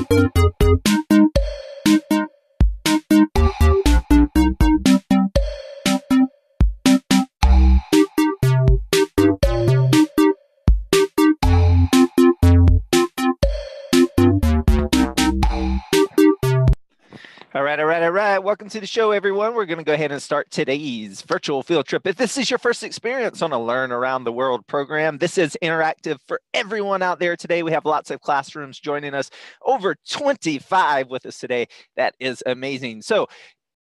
All right. Welcome to the show, everyone. We're going to go ahead and start today's virtual field trip. If this is your first experience on a Learn Around the World program, this is interactive for everyone out there today. We have lots of classrooms joining us, over 25 with us today. That is amazing. So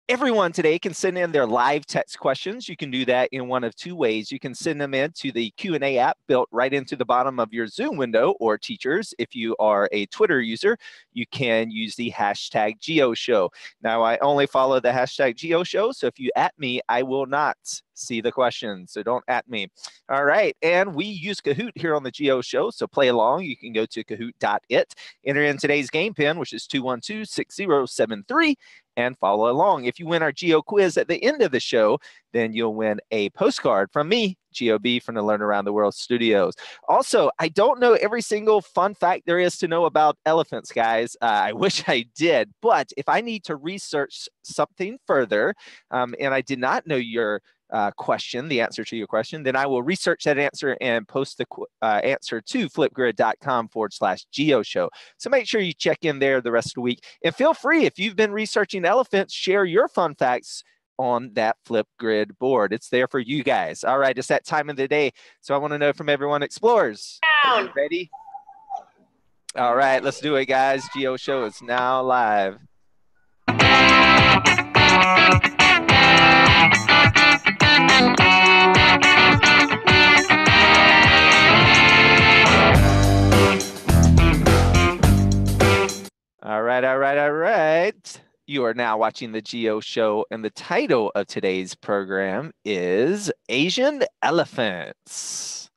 everyone today can send in their live text questions. You can do that in one of two ways. You can send them into the Q&A app built right into the bottom of your Zoom window, or teachers, if you are a Twitter user, you can use the hashtag GEOshow. Now, I only follow the hashtag GEOshow, so if you at me, I will not see the question, so don't at me. All right, and we use Kahoot here on the GEOshow, so play along. You can go to kahoot.it, enter in today's game pin, which is 212-6073, and follow along. If you win our Geo quiz at the end of the show, then you'll win a postcard from me, GOB, from the Learn Around the World studios. Also, I don't know every single fun fact there is to know about elephants, guys. I wish I did, but if I need to research something further, and I did not know your question, the answer to your question, then I will research that answer and post the answer to flipgrid.com/GeoShow. So make sure you check in there the rest of the week. And feel free, if you've been researching elephants, share your fun facts on that Flipgrid board. It's there for you guys. All right, it's that time of the day. So I want to know from everyone, explorers, are you ready? All right, let's do it, guys. GeoShow is now live. All right. You are now watching the GeoShow, and the title of today's program is Asian Elephants.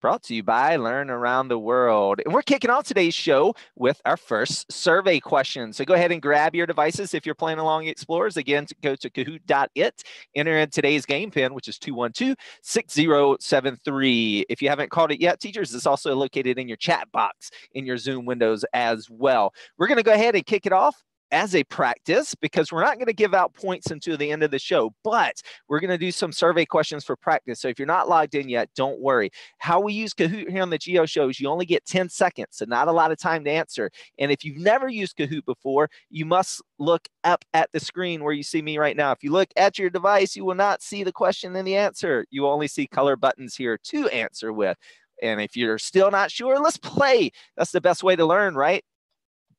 Brought to you by Learn Around the World. And we're kicking off today's show with our first survey question. So go ahead and grab your devices if you're playing along, Explorers. Again, go to kahoot.it, enter in today's game pin, which is 212-6073. If you haven't called it yet, teachers, it's also located in your chat box in your Zoom windows as well. We're going to go ahead and kick it off as a practice, because we're not going to give out points until the end of the show, but we're going to do some survey questions for practice. So if you're not logged in yet, don't worry. How we use Kahoot here on the GeoShow is you only get 10 seconds, so not a lot of time to answer. And if you've never used Kahoot before, you must look up at the screen where you see me right now. If you look at your device, you will not see the question and the answer. You will only see color buttons here to answer with. And if you're still not sure, let's play. That's the best way to learn, right?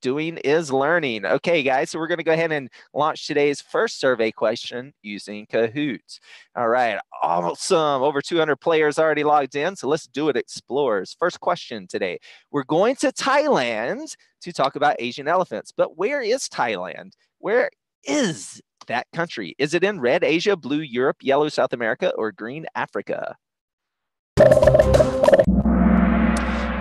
Doing is learning. Okay, guys, so we're going to go ahead and launch today's first survey question using Kahoot. All right, awesome. Over 200 players already logged in, so let's do it, Explorers. First question today. We're going to Thailand to talk about Asian elephants, but where is Thailand? Where is that country? Is it in red Asia, blue Europe, yellow South America, or green Africa?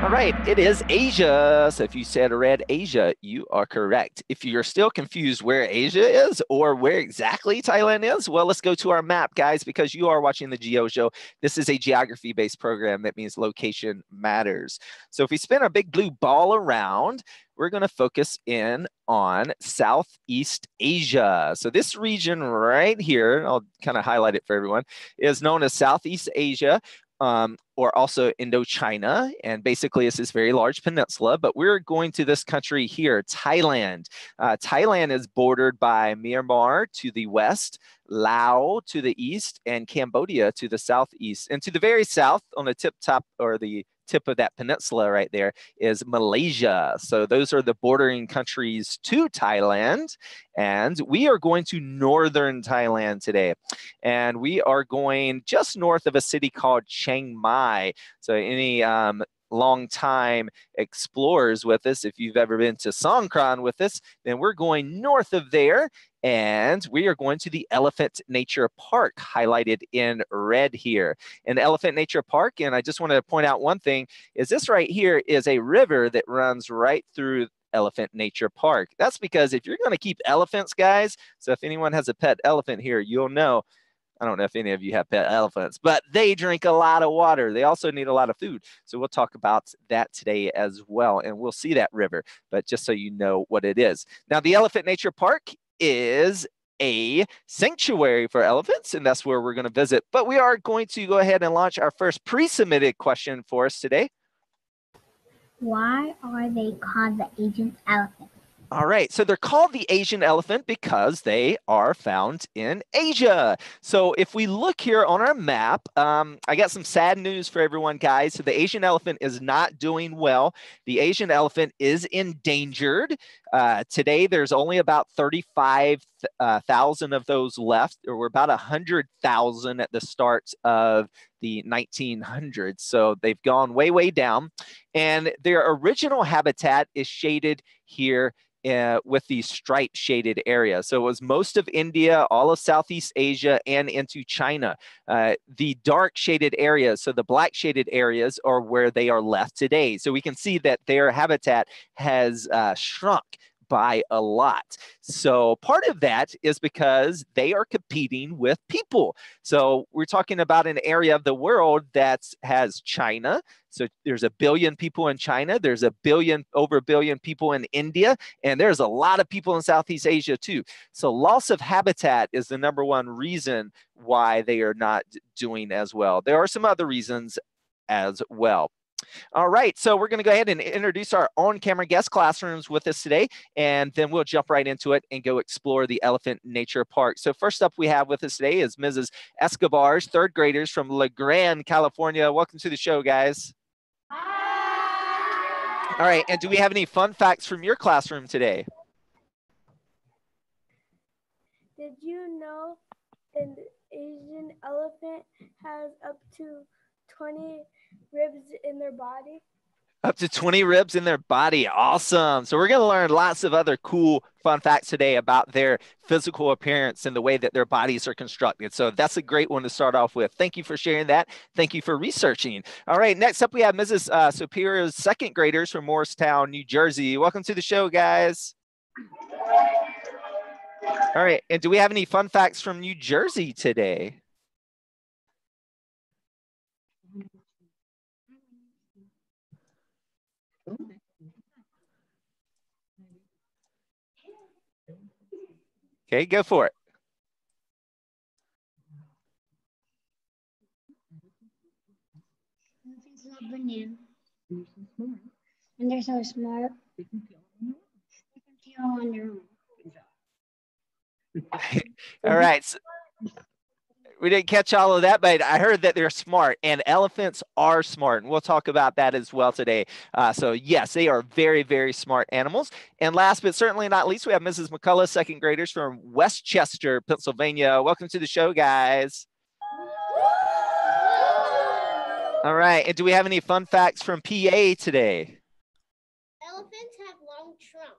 All right, it is Asia. So if you said red Asia, you are correct. If you're still confused where Asia is or where exactly Thailand is, well, let's go to our map, guys, because you are watching the GeoShow. This is a geography-based program. That means location matters. So if we spin our big blue ball around, we're going to focus in on Southeast Asia. So this region right here, I'll kind of highlight it for everyone, is known as Southeast Asia. Or also Indochina, and basically it's this very large peninsula, but we're going to this country here, Thailand. Thailand is bordered by Myanmar to the west, Laos to the east, and Cambodia to the southeast. And to the very south, on the tip of that peninsula right there, is Malaysia. So those are the bordering countries to Thailand. And we are going to northern Thailand today. And we are going just north of a city called Chiang Mai. So any long-time explorers with us, if you've ever been to Songkran with us, then we're going north of there. And we are going to the Elephant Nature Park, highlighted in red here. And Elephant Nature Park, and I just want to point out one thing, is this right here is a river that runs right through Elephant Nature Park. That's because if you're going to keep elephants, guys, so if anyone has a pet elephant here, you'll know I don't know if any of you have pet elephants, but they drink a lot of water. They also need a lot of food. So we'll talk about that today as well. And we'll see that river, but just so you know what it is. Now, the Elephant Nature Park is a sanctuary for elephants, and that's where we're going to visit. But we are going to go ahead and launch our first pre-submitted question for us today. Why are they called the Asian elephant? All right, so they're called the Asian elephant because they are found in Asia. So if we look here on our map, I got some sad news for everyone, guys. So the Asian elephant is not doing well. The Asian elephant is endangered. Today, there's only about 35,000 of those left. There were about 100,000 at the start of the 1900s. So they've gone way, way down. And their original habitat is shaded here with these striped shaded areas. So it was most of India, all of Southeast Asia, and into China. The dark shaded areas, so the black shaded areas, are where they are left today. So we can see that their habitat has shrunk by a lot. So part of that is because they are competing with people. So we're talking about an area of the world that has China. So there's 1 billion people in China. There's over 1 billion people in India. And there's a lot of people in Southeast Asia too. So loss of habitat is the #1 reason why they are not doing as well. There are some other reasons as well. All right, so we're going to go ahead and introduce our on-camera guest classrooms with us today, and then we'll jump right into it and go explore the Elephant Nature Park. So first up we have with us today is Mrs. Escobar's 3rd graders from La Grande, California. Welcome to the show, guys. Hi. All right, and do we have any fun facts from your classroom today? Did you know an Asian elephant has up to 20 ribs in their body? Up to 20 ribs in their body. Awesome. So we're going to learn lots of other cool fun facts today about their physical appearance and the way that their bodies are constructed. So that's a great one to start off with. Thank you for sharing that. Thank you for researching. All right, next up we have Mrs. Superior's 2nd graders from Morristown, New Jersey. Welcome to the show, guys. All right, and do we have any fun facts from New Jersey today? Okay, go for it. Elephants love bananas. And they're so smart. They can feel on their own. All right. So we didn't catch all of that, but I heard that they're smart, and elephants are smart, and we'll talk about that as well today. So yes, they are very, very smart animals. And last but certainly not least, we have Mrs. McCullough, 2nd graders from Westchester, Pennsylvania. Welcome to the show, guys. All right, and do we have any fun facts from PA today? Elephants have long trunks.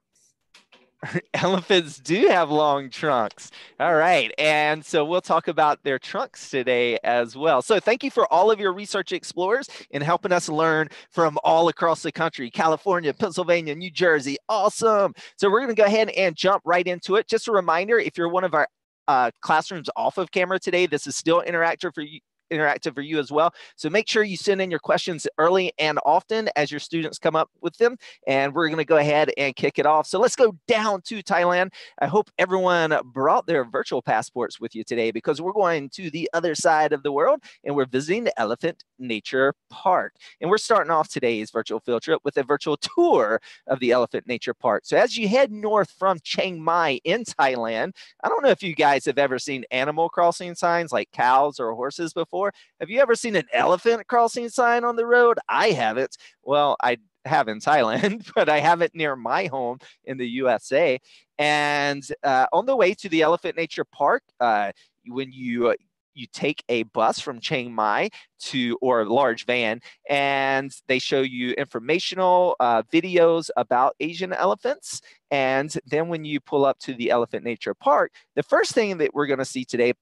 Elephants do have long trunks. All right. And so we'll talk about their trunks today as well. So thank you for all of your research explorers in helping us learn from all across the country, California, Pennsylvania, New Jersey. Awesome. So we're going to go ahead and jump right into it. Just a reminder, if you're one of our classrooms off of camera today, this is still interactive for you as well. So make sure you send in your questions early and often as your students come up with them. And we're going to go ahead and kick it off. So let's go down to Thailand. I hope everyone brought their virtual passports with you today because we're going to the other side of the world and we're visiting the Elephant Nature Park. And we're starting off today's virtual field trip with a virtual tour of the Elephant Nature Park. So as you head north from Chiang Mai in Thailand, I don't know if you guys have ever seen animal crossing signs like cows or horses before. Have you ever seen an elephant crossing sign on the road? I haven't. Well, I have in Thailand, but I have it near my home in the USA. And on the way to the Elephant Nature Park, when you take a bus from Chiang Mai or a large van, and they show you informational videos about Asian elephants. And then when you pull up to the Elephant Nature Park, the first thing that we're going to see today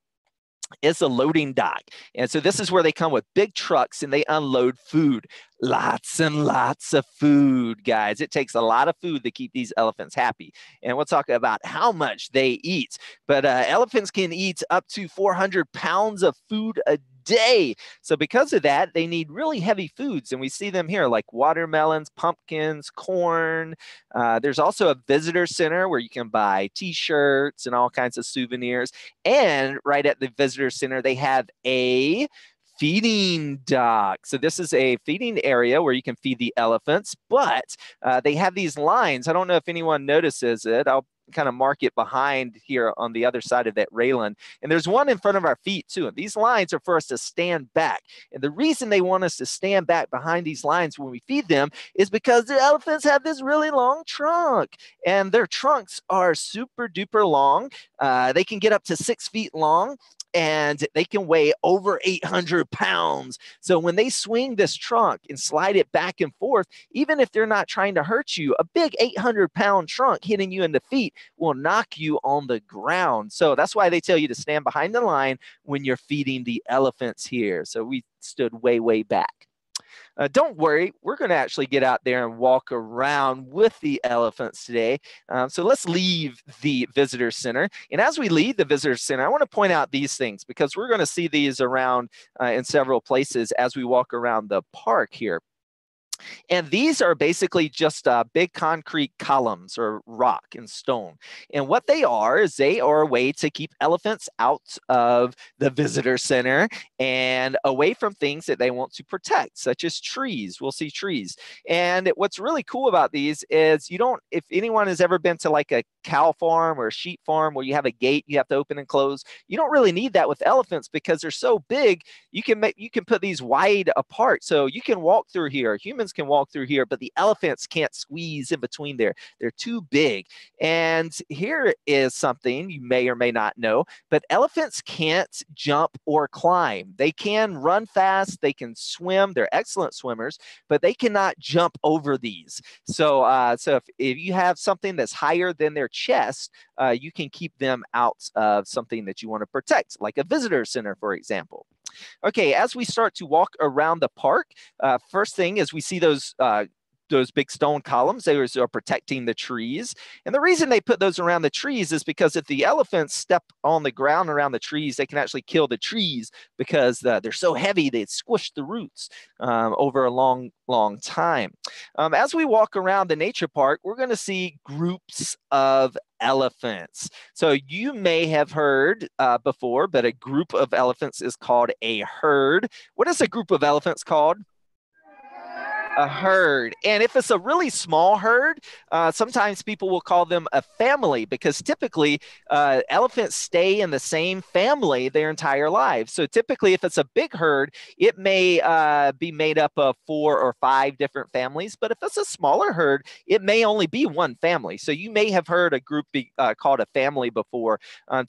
is a loading dock. And so this is where they come with big trucks and they unload food. Lots and lots of food, guys. It takes a lot of food to keep these elephants happy. And we'll talk about how much they eat. But elephants can eat up to 400 pounds of food a day. So because of that, they need really heavy foods. And we see them here like watermelons, pumpkins, corn. There's also a visitor center where you can buy t-shirts and all kinds of souvenirs. And right at the visitor center, they have a feeding dock. So this is a feeding area where you can feed the elephants, but they have these lines. I don't know if anyone notices it. I'll kind of mark it behind here on the other side of that railing. And there's one in front of our feet too. And these lines are for us to stand back. And the reason they want us to stand back behind these lines when we feed them is because the elephants have this really long trunk. And their trunks are super duper long. They can get up to 6 feet long. And they can weigh over 800 pounds. So when they swing this trunk and slide it back and forth, even if they're not trying to hurt you, a big 800-pound trunk hitting you in the feet will knock you on the ground. So that's why they tell you to stand behind the line when you're feeding the elephants here. So we stood way, way back. Don't worry, we're going to actually get out there and walk around with the elephants today. So let's leave the visitor center. And as we leave the visitor center, I want to point out these things because we're going to see these around in several places as we walk around the park here. And these are basically just big concrete columns or rock and stone. And what they are is they are a way to keep elephants out of the visitor center and away from things that they want to protect, such as trees. We'll see trees. And what's really cool about these is if anyone has ever been to like a cow farm or a sheep farm where you have a gate you have to open and close, you don't really need that with elephants because they're so big. You can put these wide apart. So you can walk through here. Humans can walk through here, but the elephants can't squeeze in between there. They're too big. And here is something you may or may not know, but elephants can't jump or climb. They can run fast. They can swim. They're excellent swimmers, but they cannot jump over these. So if you have something that's higher than their chest, you can keep them out of something that you want to protect, like a visitor center, for example. Okay, as we start to walk around the park, first thing is we see those big stone columns. They are protecting the trees. And the reason they put those around the trees is because if the elephants step on the ground around the trees, they can actually kill the trees because they're so heavy, they squish the roots over a long, long time. As we walk around the nature park, we're going to see groups of elephants. So you may have heard before, but a group of elephants is called a herd. What is a group of elephants called? A herd. And if it's a really small herd, sometimes people will call them a family because typically elephants stay in the same family their entire lives. So typically, if it's a big herd, it may be made up of 4 or 5 different families. But if it's a smaller herd, it may only be one family. So you may have heard a group be called a family before.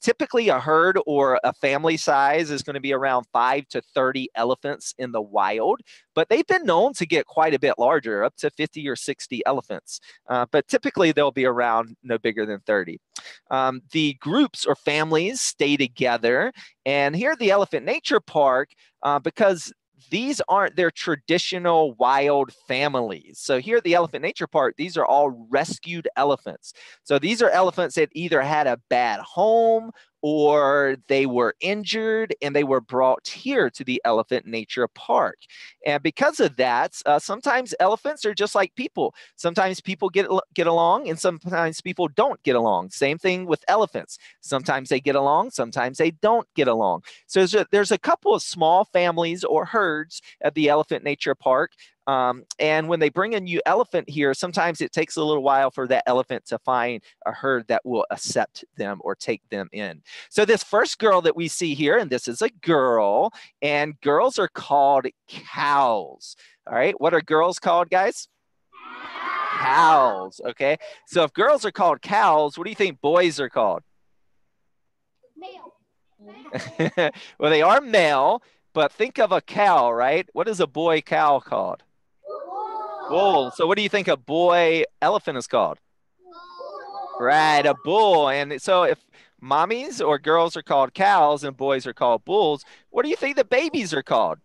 Typically, a herd or a family size is going to be around 5 to 30 elephants in the wild. But they've been known to get quite a bit larger, up to 50 or 60 elephants. But typically, they'll be around no bigger than 30. The groups or families stay together. And here at the Elephant Nature Park, because these aren't their traditional wild families. So here at the Elephant Nature Park, these are all rescued elephants. So these are elephants that either had a bad home or they were injured and they were brought here to the Elephant Nature Park. And because of that, sometimes elephants are just like people. Sometimes people get along and sometimes people don't get along. Same thing with elephants. Sometimes they get along, sometimes they don't get along. So there's a couple of small families or herds at the Elephant Nature Park. And when they bring a new elephant here, sometimes it takes a little while for that elephant to find a herd that will accept them or take them in. So this first girl that we see here, and this is a girl, and girls are called cows. All right, what are girls called, guys? Cows, okay? So if girls are called cows, what do you think boys are called? Male. Well, they are male, but think of a cow, right? What is a boy cow called? Bull. So what do you think a boy elephant is called? Right, a bull. And so if mommies or girls are called cows and boys are called bulls, what do you think the babies are called?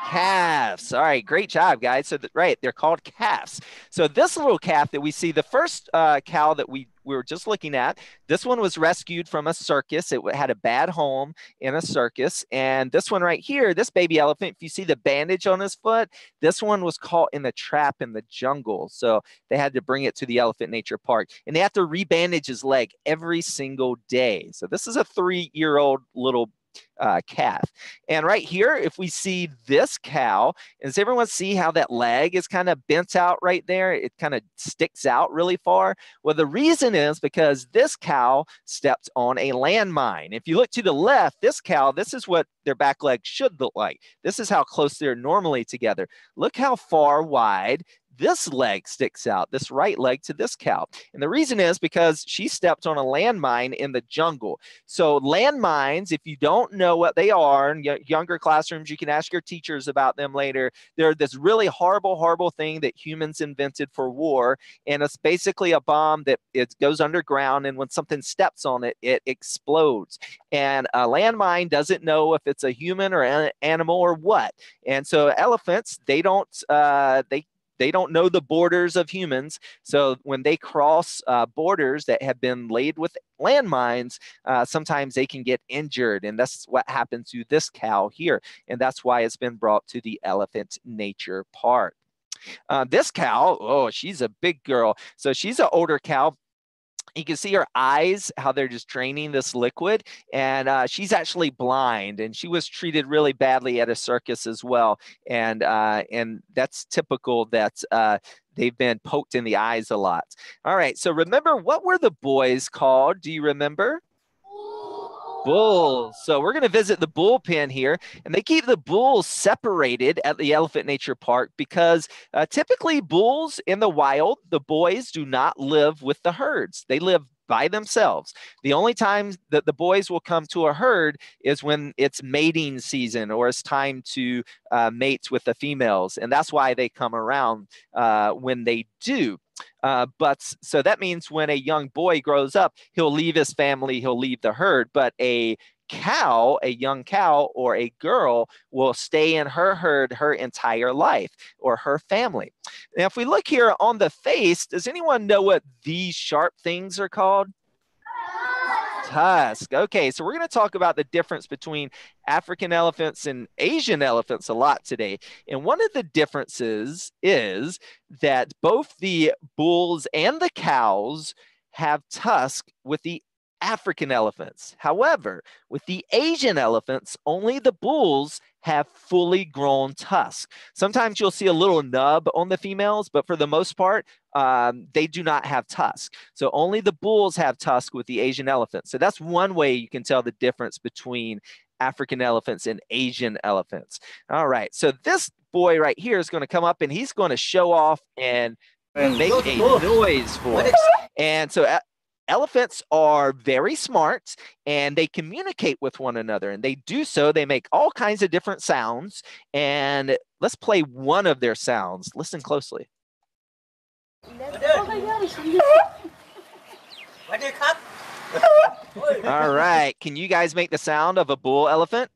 Calves. All right, great job, guys. So, right, they're called calves. So this little calf that we see, the first cow that we were just looking at, this one was rescued from a circus. It had a bad home in a circus. And this one right here, this baby elephant, if you see the bandage on his foot, this one was caught in a trap in the jungle. So they had to bring it to the Elephant Nature Park. And they have to rebandage his leg every single day. So this is a 3-year-old little calf. And right here, if we see this cow, does everyone see how that leg is kind of bent out right there? It kind of sticks out really far. Well, the reason is because this cow stepped on a landmine. If you look to the left, this cow, this is what their back leg should look like. This is how close they're normally together. Look how far wide this leg sticks out, this right leg to this cow. And the reason is because she stepped on a landmine in the jungle. So landmines, if you don't know what they are, in younger classrooms, you can ask your teachers about them later. They're this really horrible, horrible thing that humans invented for war. And it's basically a bomb that it goes underground. And when something steps on it, it explodes. And a landmine doesn't know if it's a human or an animal or what. And so elephants, they don't know the borders of humans. So when they cross borders that have been laid with landmines, sometimes they can get injured. And that's what happened to this cow here. And that's why it's been brought to the Elephant Nature Park. This cow, oh, she's a big girl. So she's an older cow. You can see her eyes, how they're just draining this liquid. And she's actually blind, and she was treated really badly at a circus as well. And that's typical that they've been poked in the eyes a lot. All right, so remember, what were the boys called? Do you remember? Bulls. So we're going to visit the bull pen here, and they keep the bulls separated at the Elephant Nature Park because typically bulls in the wild, the boys do not live with the herds. They live by themselves. The only time that the boys will come to a herd is when it's mating season or it's time to mate with the females. And that's why they come around when they do. But so that means when a young boy grows up, he'll leave his family, he'll leave the herd. But a cow, a young cow or a girl will stay in her herd her entire life, or her family. Now, if we look here on the face, does anyone know what these sharp things are called? Tusk. Okay, so we're going to talk about the difference between African elephants and Asian elephants a lot today. And one of the differences is that both the bulls and the cows have tusk with the African elephants. However, with the Asian elephants, only the bulls have fully grown tusks. Sometimes you'll see a little nub on the females, but for the most part, they do not have tusks. So only the bulls have tusks with the Asian elephants. So that's one way you can tell the difference between African elephants and Asian elephants. All right, so this boy right here is going to come up and he's going to show off and make a noise for us. And so elephants are very smart and they communicate with one another, and they do so. They make all kinds of different sounds, and let's play one of their sounds. Listen closely. All right, can you guys make the sound of a bull elephant?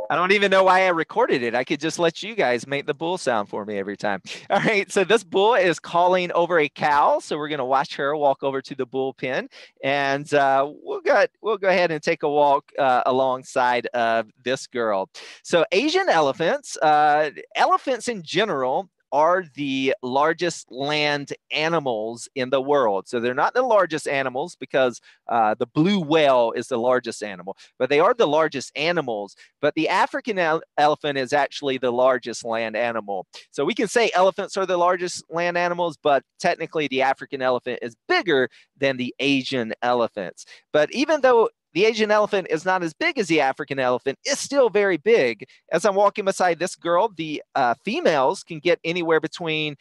I don't even know why I recorded it. I could just let you guys make the bull sound for me every time. All right, so this bull is calling over a cow. So we're going to watch her walk over to the bull pen, and we'll go ahead and take a walk alongside of this girl. So Asian elephants, elephants in general, are the largest land animals in the world. So they're not the largest animals because the blue whale is the largest animal, but they are the largest animals. But the African elephant is actually the largest land animal. So we can say elephants are the largest land animals, but technically the African elephant is bigger than the Asian elephants. But even though the Asian elephant is not as big as the African elephant, it's still very big. As I'm walking beside this girl, the females can get anywhere between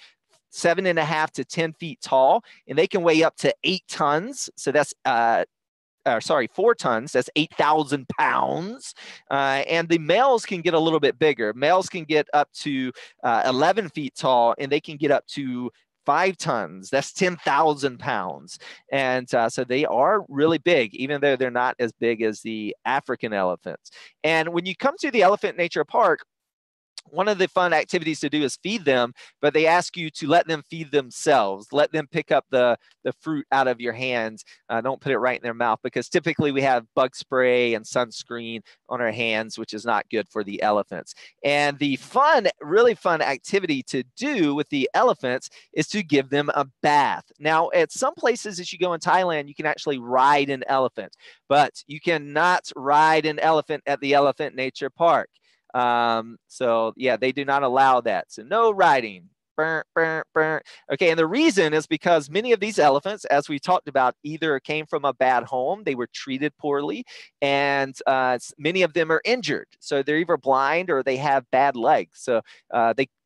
7.5 to 10 feet tall, and they can weigh up to 8 tons. So that's 4 tons. That's 8,000 pounds. And the males can get a little bit bigger. Males can get up to 11 feet tall, and they can get up to 5 tons. That's 10,000 pounds. And so they are really big, even though they're not as big as the African elephants. And when you come to the Elephant Nature Park, one of the fun activities to do is feed them, but they ask you to let them feed themselves. Let them pick up the fruit out of your hands. Don't put it right in their mouth, because typically we have bug spray and sunscreen on our hands, which is not good for the elephants. And the really fun activity to do with the elephants is to give them a bath. Now, at some places as you go in Thailand, you can actually ride an elephant, but you cannot ride an elephant at the Elephant Nature Park. So yeah, they do not allow that. So no riding. Burr, burr, burr. Okay, and the reason is because many of these elephants, as we talked about, either came from a bad home, they were treated poorly, and many of them are injured. So they're either blind or they have bad legs. So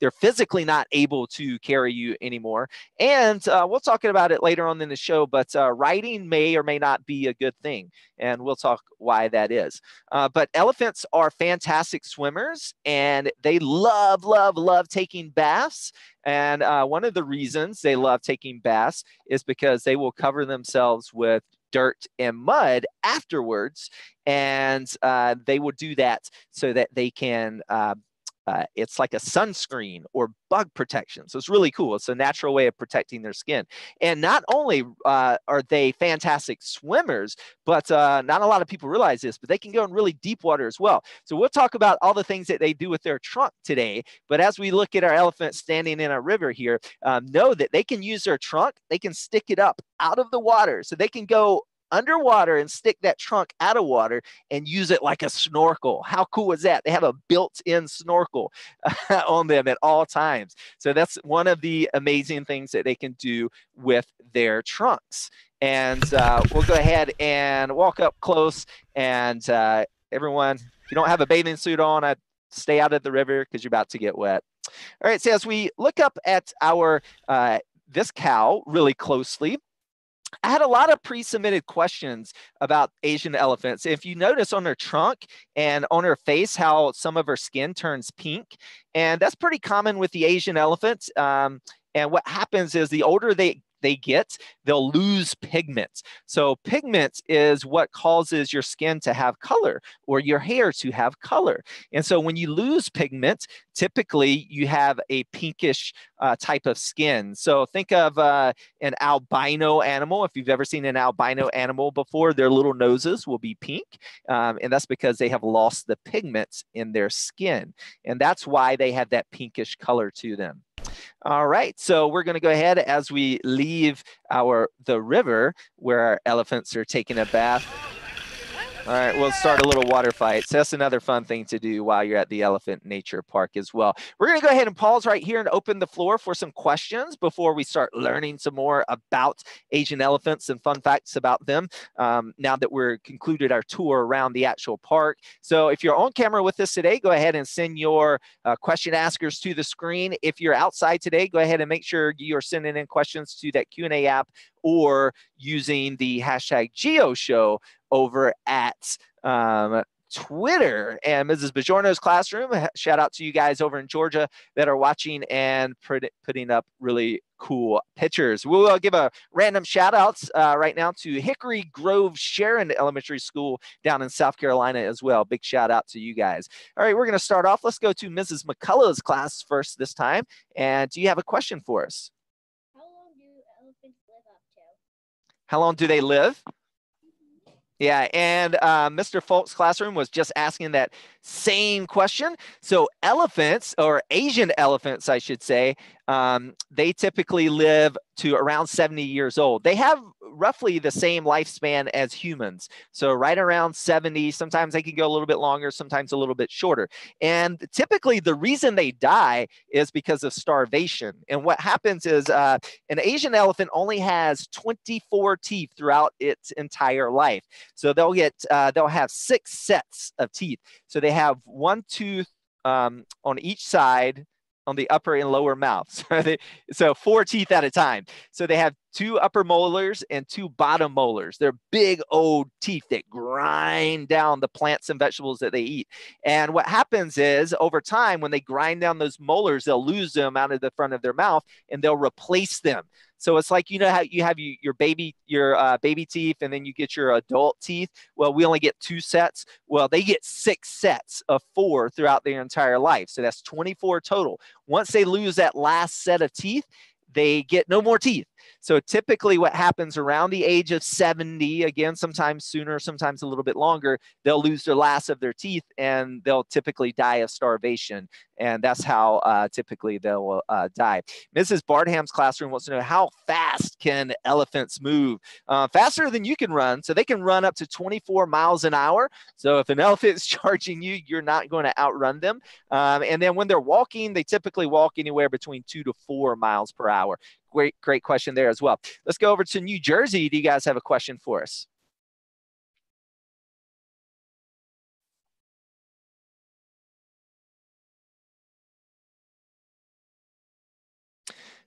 they're physically not able to carry you anymore. And we'll talk about it later on in the show, but riding may or may not be a good thing. And we'll talk why that is. But elephants are fantastic swimmers, and they love, love, love taking baths. And one of the reasons they love taking baths is because they will cover themselves with dirt and mud afterwards. And they will do that so that they can it's like a sunscreen or bug protection. So it's really cool. It's a natural way of protecting their skin. And not only are they fantastic swimmers, but not a lot of people realize this, but they can go in really deep water as well. So we'll talk about all the things that they do with their trunk today. But as we look at our elephant standing in a river here, know that they can use their trunk. They can stick it up out of the water. So they can go underwater and stick that trunk out of water and use it like a snorkel. How cool is that? They have a built-in snorkel on them at all times. So that's one of the amazing things that they can do with their trunks. And we'll go ahead and walk up close. And everyone, if you don't have a bathing suit on, I'd stay out of the river because you're about to get wet. All right, so as we look up at our this cow really closely, I had a lot of pre-submitted questions about Asian elephants. If you notice on her trunk and on her face how some of her skin turns pink, and that's pretty common with the Asian elephants. And what happens is the older they get, they'll lose pigments. So pigments is what causes your skin to have color or your hair to have color. And so when you lose pigment, typically you have a pinkish type of skin. So think of an albino animal. If you've ever seen an albino animal before, their little noses will be pink. And that's because they have lost the pigments in their skin. And that's why they have that pinkish color to them. All right, so we're going to go ahead as we leave the river where our elephants are taking a bath. All right, we'll start a little water fight. So that's another fun thing to do while you're at the Elephant Nature Park as well. We're going to go ahead and pause right here and open the floor for some questions before we start learning some more about Asian elephants and fun facts about them now that we're concluded our tour around the actual park. So if you're on camera with us today, go ahead and send your question askers to the screen. If you're outside today, go ahead and make sure you're sending in questions to that Q&A app or using the hashtag GEOshow over at Twitter. And Mrs. Bajorno's classroom, shout out to you guys over in Georgia that are watching and putting up really cool pictures. We'll give a random shout outs right now to Hickory Grove Sharon Elementary School down in South Carolina as well. Big shout out to you guys. All right, we're going to start off. Let's go to Mrs. McCullough's class first this time. And do you have a question for us? How long do elephants live up to? How long do they live? Yeah, and Mr. Folk's classroom was just asking that same question. So elephants, or Asian elephants, I should say, they typically live to around 70 years old. They have roughly the same lifespan as humans. So right around 70, sometimes they can go a little bit longer, sometimes a little bit shorter. And typically the reason they die is because of starvation. And what happens is an Asian elephant only has 24 teeth throughout its entire life. So they'll have 6 sets of teeth. So they have one tooth on each side on the upper and lower mouth. So 4 teeth at a time. So they have 2 upper molars and 2 bottom molars. They're big old teeth that grind down the plants and vegetables that they eat. And what happens is over time, when they grind down those molars, they'll lose them out of the front of their mouth and they'll replace them. So it's like, you know how you have your baby teeth and then you get your adult teeth. Well, we only get 2 sets. Well, they get 6 sets of 4 throughout their entire life. So that's 24 total. Once they lose that last set of teeth, they get no more teeth. So typically what happens around the age of 70, again, sometimes sooner, sometimes a little bit longer, they'll lose their last of their teeth and they'll typically die of starvation. And that's how typically they'll die. Mrs. Bardham's classroom wants to know, how fast can elephants move? Faster than you can run. So they can run up to 24 miles an hour. So if an elephant is charging you, you're not going to outrun them. And then when they're walking, they typically walk anywhere between 2 to 4 miles per hour. Great question there as well. Let's go over to New Jersey. Do you guys have a question for us?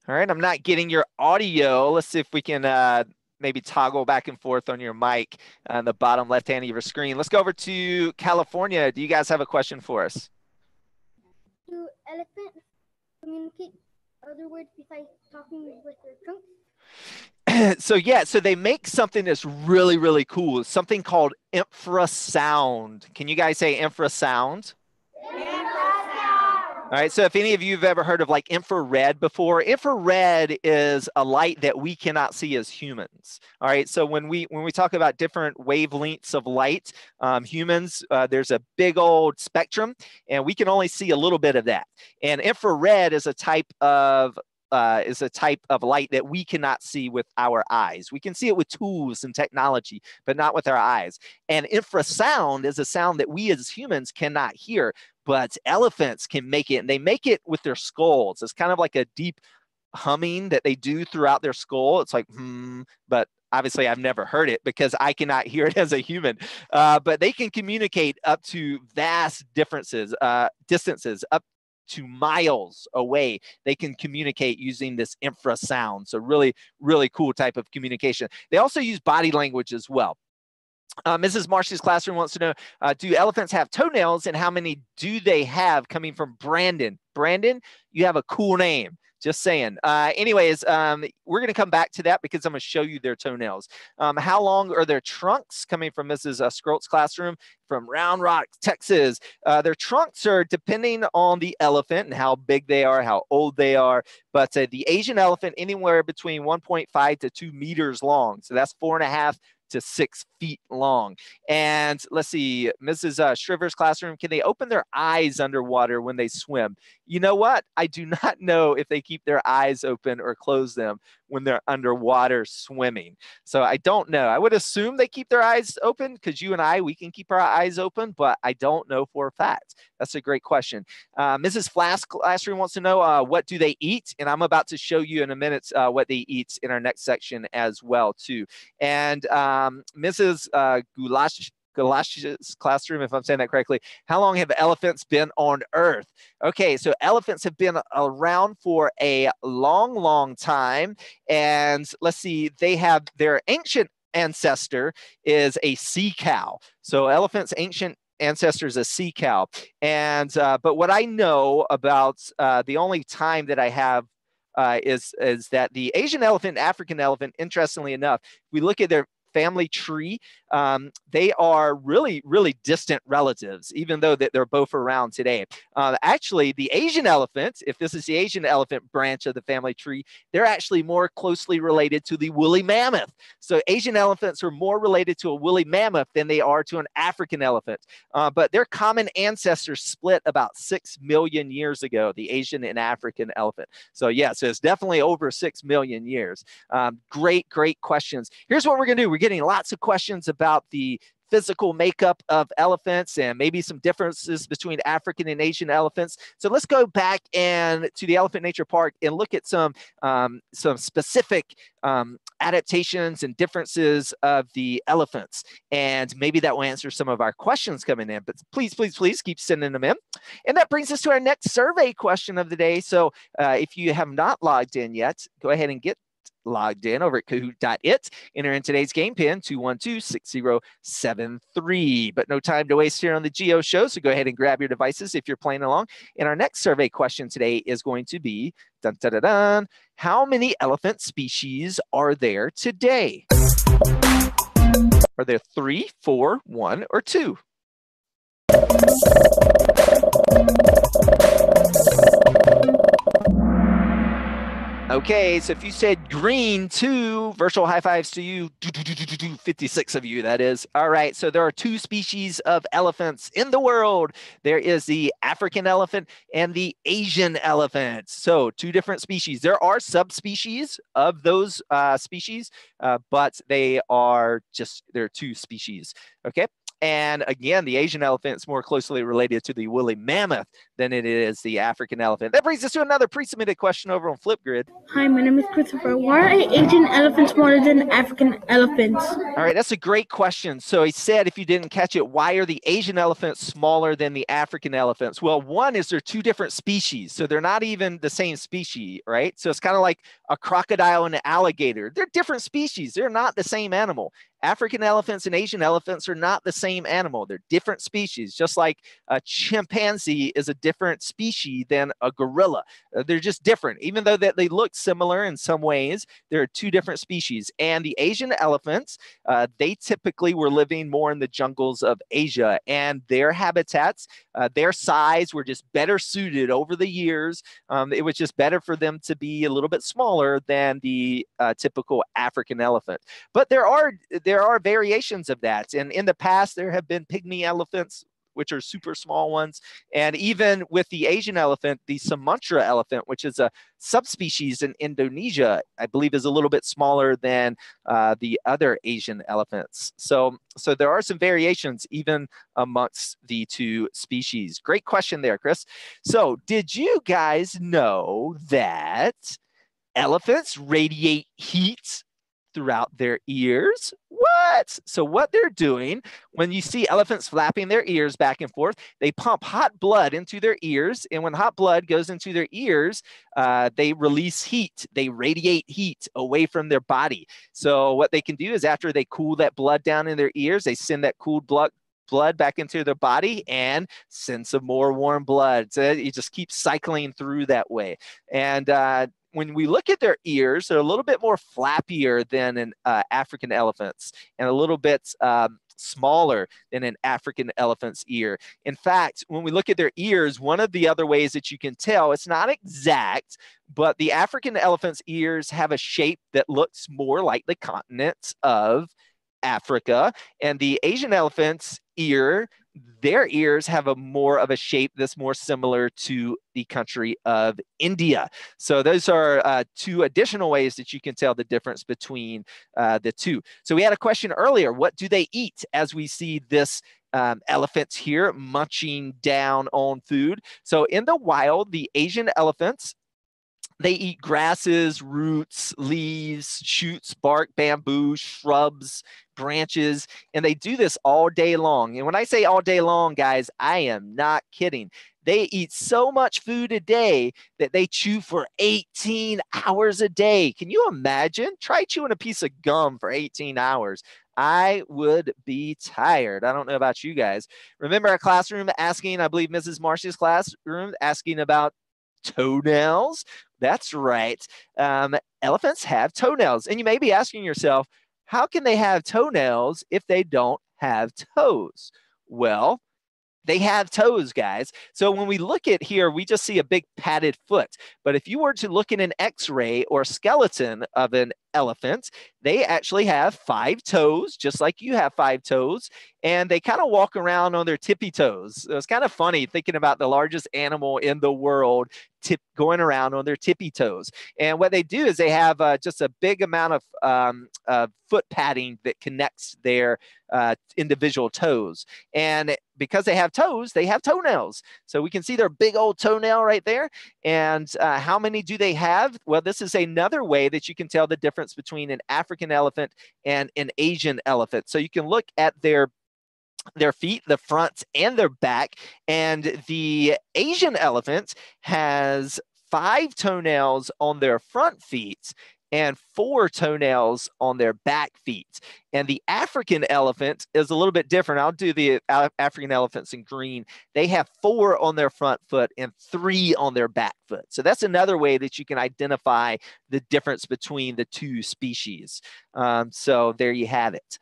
All right, I'm not getting your audio. Let's see if we can maybe toggle back and forth on your mic on the bottom left hand of your screen. Let's go over to California. Do you guys have a question for us? Do elephants communicate other words besides talking with their trunks? So they make something that's really, really cool. It's something called infrasound. Can you guys say infrasound? All right, so if any of you have ever heard of like infrared before, infrared is a light that we cannot see as humans. All right, so when we talk about different wavelengths of light, humans, there's a big old spectrum, and we can only see a little bit of that. And infrared is a type of light that we cannot see with our eyes. We can see it with tools and technology, but not with our eyes. And infrasound is a sound that we as humans cannot hear, but elephants can make it, and they make it with their skulls. It's kind of like a deep humming that they do throughout their skull. It's like, but obviously I've never heard it because I cannot hear it as a human. But they can communicate up to vast distances, up to miles away. They can communicate using this infrasound. So really, really cool type of communication. They also use body language as well. Mrs. Marsh's classroom wants to know, do elephants have toenails, and how many do they have? Coming from Brandon. Brandon, you have a cool name. Just saying. Anyways, we're going to come back to that because I'm going to show you their toenails. How long are their trunks? Coming from Mrs. Scrolt's classroom from Round Rock, Texas. Their trunks are depending on the elephant and how big they are, how old they are. But the Asian elephant, anywhere between 1.5 to 2 meters long. So that's 4.5 to 6 feet long. And let's see, Mrs. Shriver's classroom, can they open their eyes underwater when they swim? You know what? I do not know if they keep their eyes open or close them when they're underwater swimming. So I don't know. I would assume they keep their eyes open because you and I, we can keep our eyes open, but I don't know for a fact. That's a great question. Mrs. Flask's classroom wants to know, what do they eat? And I'm about to show you in a minute what they eat in our next section as well too. And Mrs. Galash's classroom, if I'm saying that correctly, how long have elephants been on Earth? Okay, so elephants have been around for a long, long time. And let's see, they have their ancient ancestor is a sea cow. So elephants' ancient ancestor is a sea cow. And but what I know about the only time that I have is that the Asian elephant and African elephant, interestingly enough, we look at their family tree, they are really, really distant relatives, even though that they're both around today. Actually, the Asian elephant, if this is the Asian elephant branch of the family tree, they're actually more closely related to the woolly mammoth. So Asian elephants are more related to a woolly mammoth than they are to an African elephant. But their common ancestors split about 6 million years ago, the Asian and African elephant. So yeah, so it's definitely over 6 million years. Great questions. Here's what we're going to do. We're getting lots of questions about the physical makeup of elephants and maybe some differences between African and Asian elephants. So let's go back and to the Elephant Nature Park and look at some specific adaptations and differences of the elephants. And maybe that will answer some of our questions coming in, but please, please, please keep sending them in. And that brings us to our next survey question of the day. So if you have not logged in yet, go ahead and get logged in over at kahoot.it. Enter in today's game pin 212-6073. But no time to waste here on the Geo Show, so go ahead and grab your devices if you're playing along. And our next survey question today is going to be, dun, dun, dun, dun, how many elephant species are there today? Are there 3, 4, 1, or 2? Okay, so if you said green 2, virtual high fives to you, 56 of you, that is. All right, so there are 2 species of elephants in the world. There is the African elephant and the Asian elephant. So 2 different species. There are subspecies of those species, but they're 2 species, okay? And again, the Asian elephant is more closely related to the woolly mammoth than it is the African elephant. That brings us to another pre-submitted question over on Flipgrid. Hi, my name is Christopher. Why are Asian elephants smaller than African elephants? All right, that's a great question. So he said, if you didn't catch it, why are the Asian elephants smaller than the African elephants? Well, one is they're 2 different species. So they're not even the same species, right? So it's kind of like a crocodile and an alligator. They're different species. They're not the same animal. African elephants and Asian elephants are not the same animal. They're different species, just like a chimpanzee is a different species than a gorilla. They're just different. Even though that they look similar in some ways, there are 2 different species. And the Asian elephants, they typically were living more in the jungles of Asia, and their habitats, their size were just better suited over the years. It was just better for them to be a little bit smaller than the typical African elephant. But there are variations of that. And in the past, there have been pygmy elephants, which are super small ones. And even with the Asian elephant, the Sumatra elephant, which is a subspecies in Indonesia, I believe is a little bit smaller than the other Asian elephants. So there are some variations even amongst the 2 species. Great question there, Chris. So did you guys know that elephants radiate heat throughout their ears? What? So what they're doing, when you see elephants flapping their ears back and forth, they pump hot blood into their ears. And when hot blood goes into their ears, they release heat. They radiate heat away from their body. So what they can do is after they cool that blood down in their ears, they send that cooled blood back into their body and send some more warm blood. So you just keep cycling through that way. And when we look at their ears, they're a little bit more flappier than an African elephant's and a little bit smaller than an African elephant's ear. In fact, when we look at their ears, one of the other ways that you can tell, it's not exact, but the African elephant's ears have a shape that looks more like the continent of Africa, and the Asian elephant's their ears have more of a shape that's more similar to the country of India. So those are 2 additional ways that you can tell the difference between the 2. So we had a question earlier, what do they eat, as we see this elephant here munching down on food? So in the wild, the Asian elephants, they eat grasses, roots, leaves, shoots, bark, bamboo, shrubs, branches, and they do this all day long. And when I say all day long, guys, I am not kidding. They eat so much food a day that they chew for 18 hours a day. Can you imagine? Try chewing a piece of gum for 18 hours. I would be tired. I don't know about you guys. Remember our classroom asking, I believe Mrs. Marsh's classroom, asking about toenails? That's right. Elephants have toenails. And you may be asking yourself, how can they have toenails if they don't have toes? Well, they have toes, guys. So when we look at here, we just see a big padded foot. But if you were to look at an X-ray or skeleton of an elephant, they actually have 5 toes, just like you have 5 toes, and they kind of walk around on their tippy toes. It's kind of funny thinking about the largest animal in the world going around on their tippy toes. And what they do is they have just a big amount of foot padding that connects their individual toes. And because they have toes, they have toenails. So we can see their big old toenail right there. And how many do they have? Well, this is another way that you can tell the difference between an African elephant and an Asian elephant. So you can look at their feet, the front and their back. And the Asian elephant has 5 toenails on their front feet and 4 toenails on their back feet. And the African elephant is a little bit different. I'll do the African elephants in green. They have 4 on their front foot and 3 on their back foot. So that's another way that you can identify the difference between the 2 species. So there you have it.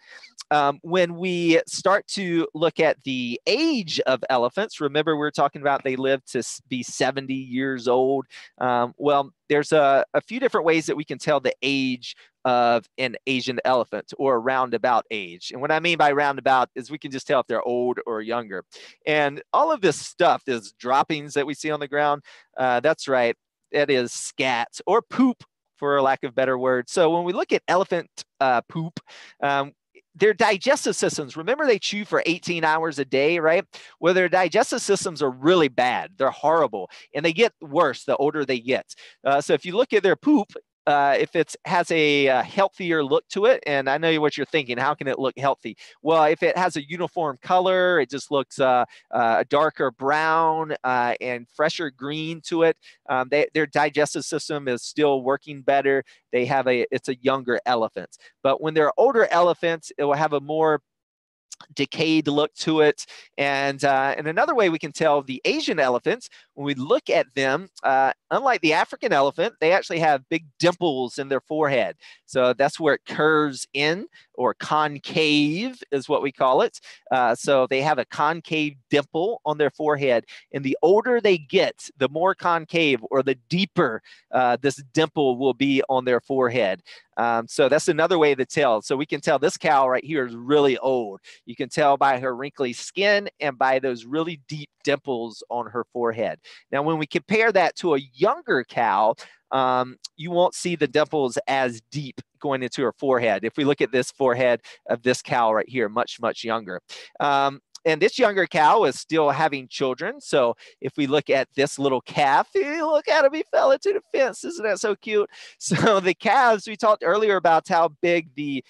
When we start to look at the age of elephants, remember we were talking about they live to be 70 years old. Well, there's a few different ways that we can tell the age of an Asian elephant, or a roundabout age. And what I mean by roundabout is we can just tell if they're old or younger. And all of this stuff, this droppings that we see on the ground, that's right, that is scat or poop, for lack of better word. So when we look at elephant poop, their digestive systems, remember they chew for 18 hours a day, right? Well, their digestive systems are really bad. They're horrible, and they get worse the older they get. So if you look at their poop, if it has a healthier look to it, and I know what you're thinking, how can it look healthy? Well, if it has a uniform color, it just looks darker brown and fresher green to it. Their digestive system is still working better. It's a younger elephant. But when they're older elephants, it will have a more decayed look to it. And another way we can tell the Asian elephants, when we look at them, unlike the African elephant, they actually have big dimples in their forehead. So that's where it curves in, or concave is what we call it. So they have a concave dimple on their forehead. And the older they get, the more concave or the deeper this dimple will be on their forehead. So that's another way to tell. So we can tell this cow right here is really old. You can tell by her wrinkly skin and by those really deep dimples on her forehead. Now, when we compare that to a younger cow, you won't see the dimples as deep going into her forehead. If we look at this forehead of this cow right here, much, much younger. And this younger cow is still having children. So if we look at this little calf, look at him, he fell into the fence. Isn't that so cute? So the calves, we talked earlier about how big the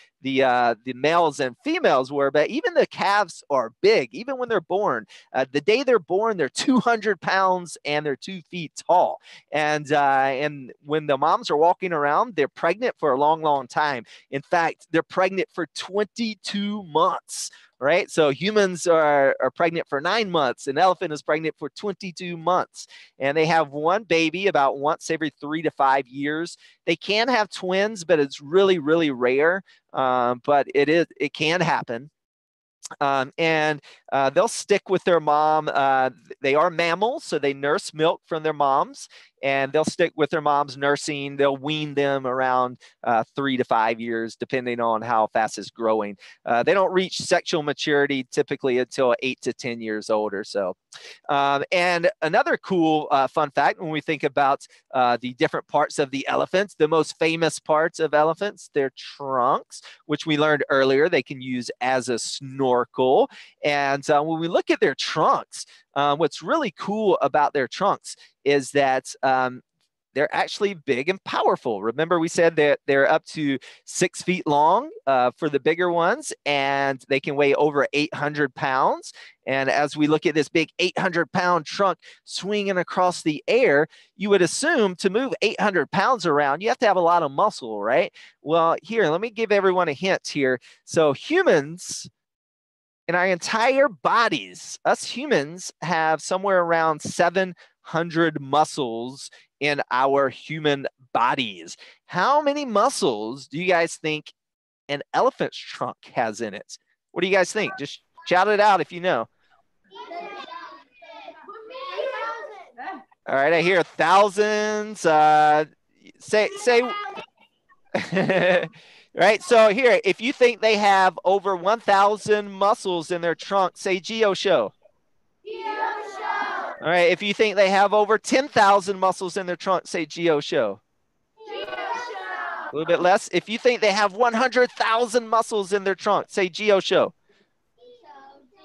males and females were, but even the calves are big, even when they're born. The day they're born, they're 200 pounds and they're 2 feet tall. And when the moms are walking around, they're pregnant for a long, long time. In fact, they're pregnant for 22 months. Right? So humans are pregnant for 9 months. An elephant is pregnant for 22 months. And they have one baby about once every 3 to 5 years. They can have twins, but it's really, really rare. But it can happen. And they'll stick with their mom. They are mammals, so they nurse milk from their moms, and they'll stick with their mom's nursing. They'll wean them around 3 to 5 years, depending on how fast it's growing. They don't reach sexual maturity typically until 8 to 10 years old or so. And another cool fun fact, when we think about the different parts of the elephants, the most famous parts of elephants, their trunks, which we learned earlier, they can use as a snorkel. And when we look at their trunks, what's really cool about their trunks is that they're actually big and powerful. Remember, we said that they're up to 6 feet long for the bigger ones, and they can weigh over 800 pounds. And as we look at this big 800-pound trunk swinging across the air, you would assume to move 800 pounds around, you have to have a lot of muscle, right? Well, here, let me give everyone a hint here. So humans, in our entire bodies, us humans have somewhere around 700 muscles in our human bodies. How many muscles do you guys think an elephant's trunk has in it? What do you guys think? Just shout it out if you know. All right, I hear thousands. Say Right. So here, if you think they have over 1,000 muscles in their trunk, say GEOshow. GeoShow. All right. If you think they have over 10,000 muscles in their trunk, say GEOshow. GeoShow. A little bit less. If you think they have 100,000 muscles in their trunk, say GEOshow.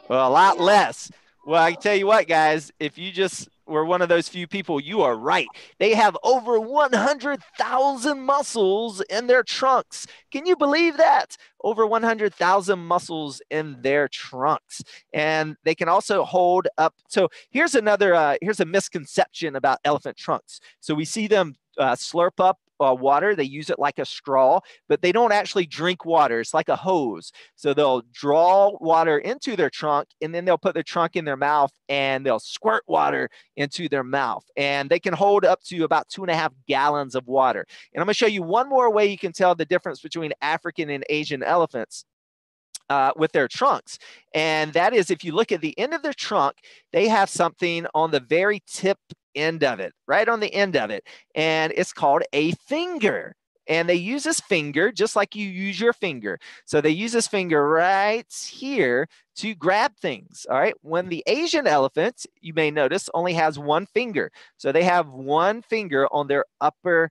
Well, a lot less. Well, I tell you what, guys, if you just were one of those few people, you are right. They have over 100,000 muscles in their trunks. Can you believe that? Over 100,000 muscles in their trunks. And they can also hold up. So here's here's a misconception about elephant trunks. So we see them slurp up water. They use it like a straw, but they don't actually drink water. It's like a hose. So they'll draw water into their trunk, and then they'll put their trunk in their mouth and they'll squirt water into their mouth. And they can hold up to about 2.5 gallons of water. And I'm going to show you one more way you can tell the difference between African and Asian elephants. With their trunks. And that is, if you look at the end of their trunk, they have something on the very tip end of it, right on the end of it. And it's called a finger. And they use this finger just like you use your finger. So they use this finger right here to grab things. All right. When the Asian elephant, you may notice, only has one finger. So they have one finger on their upper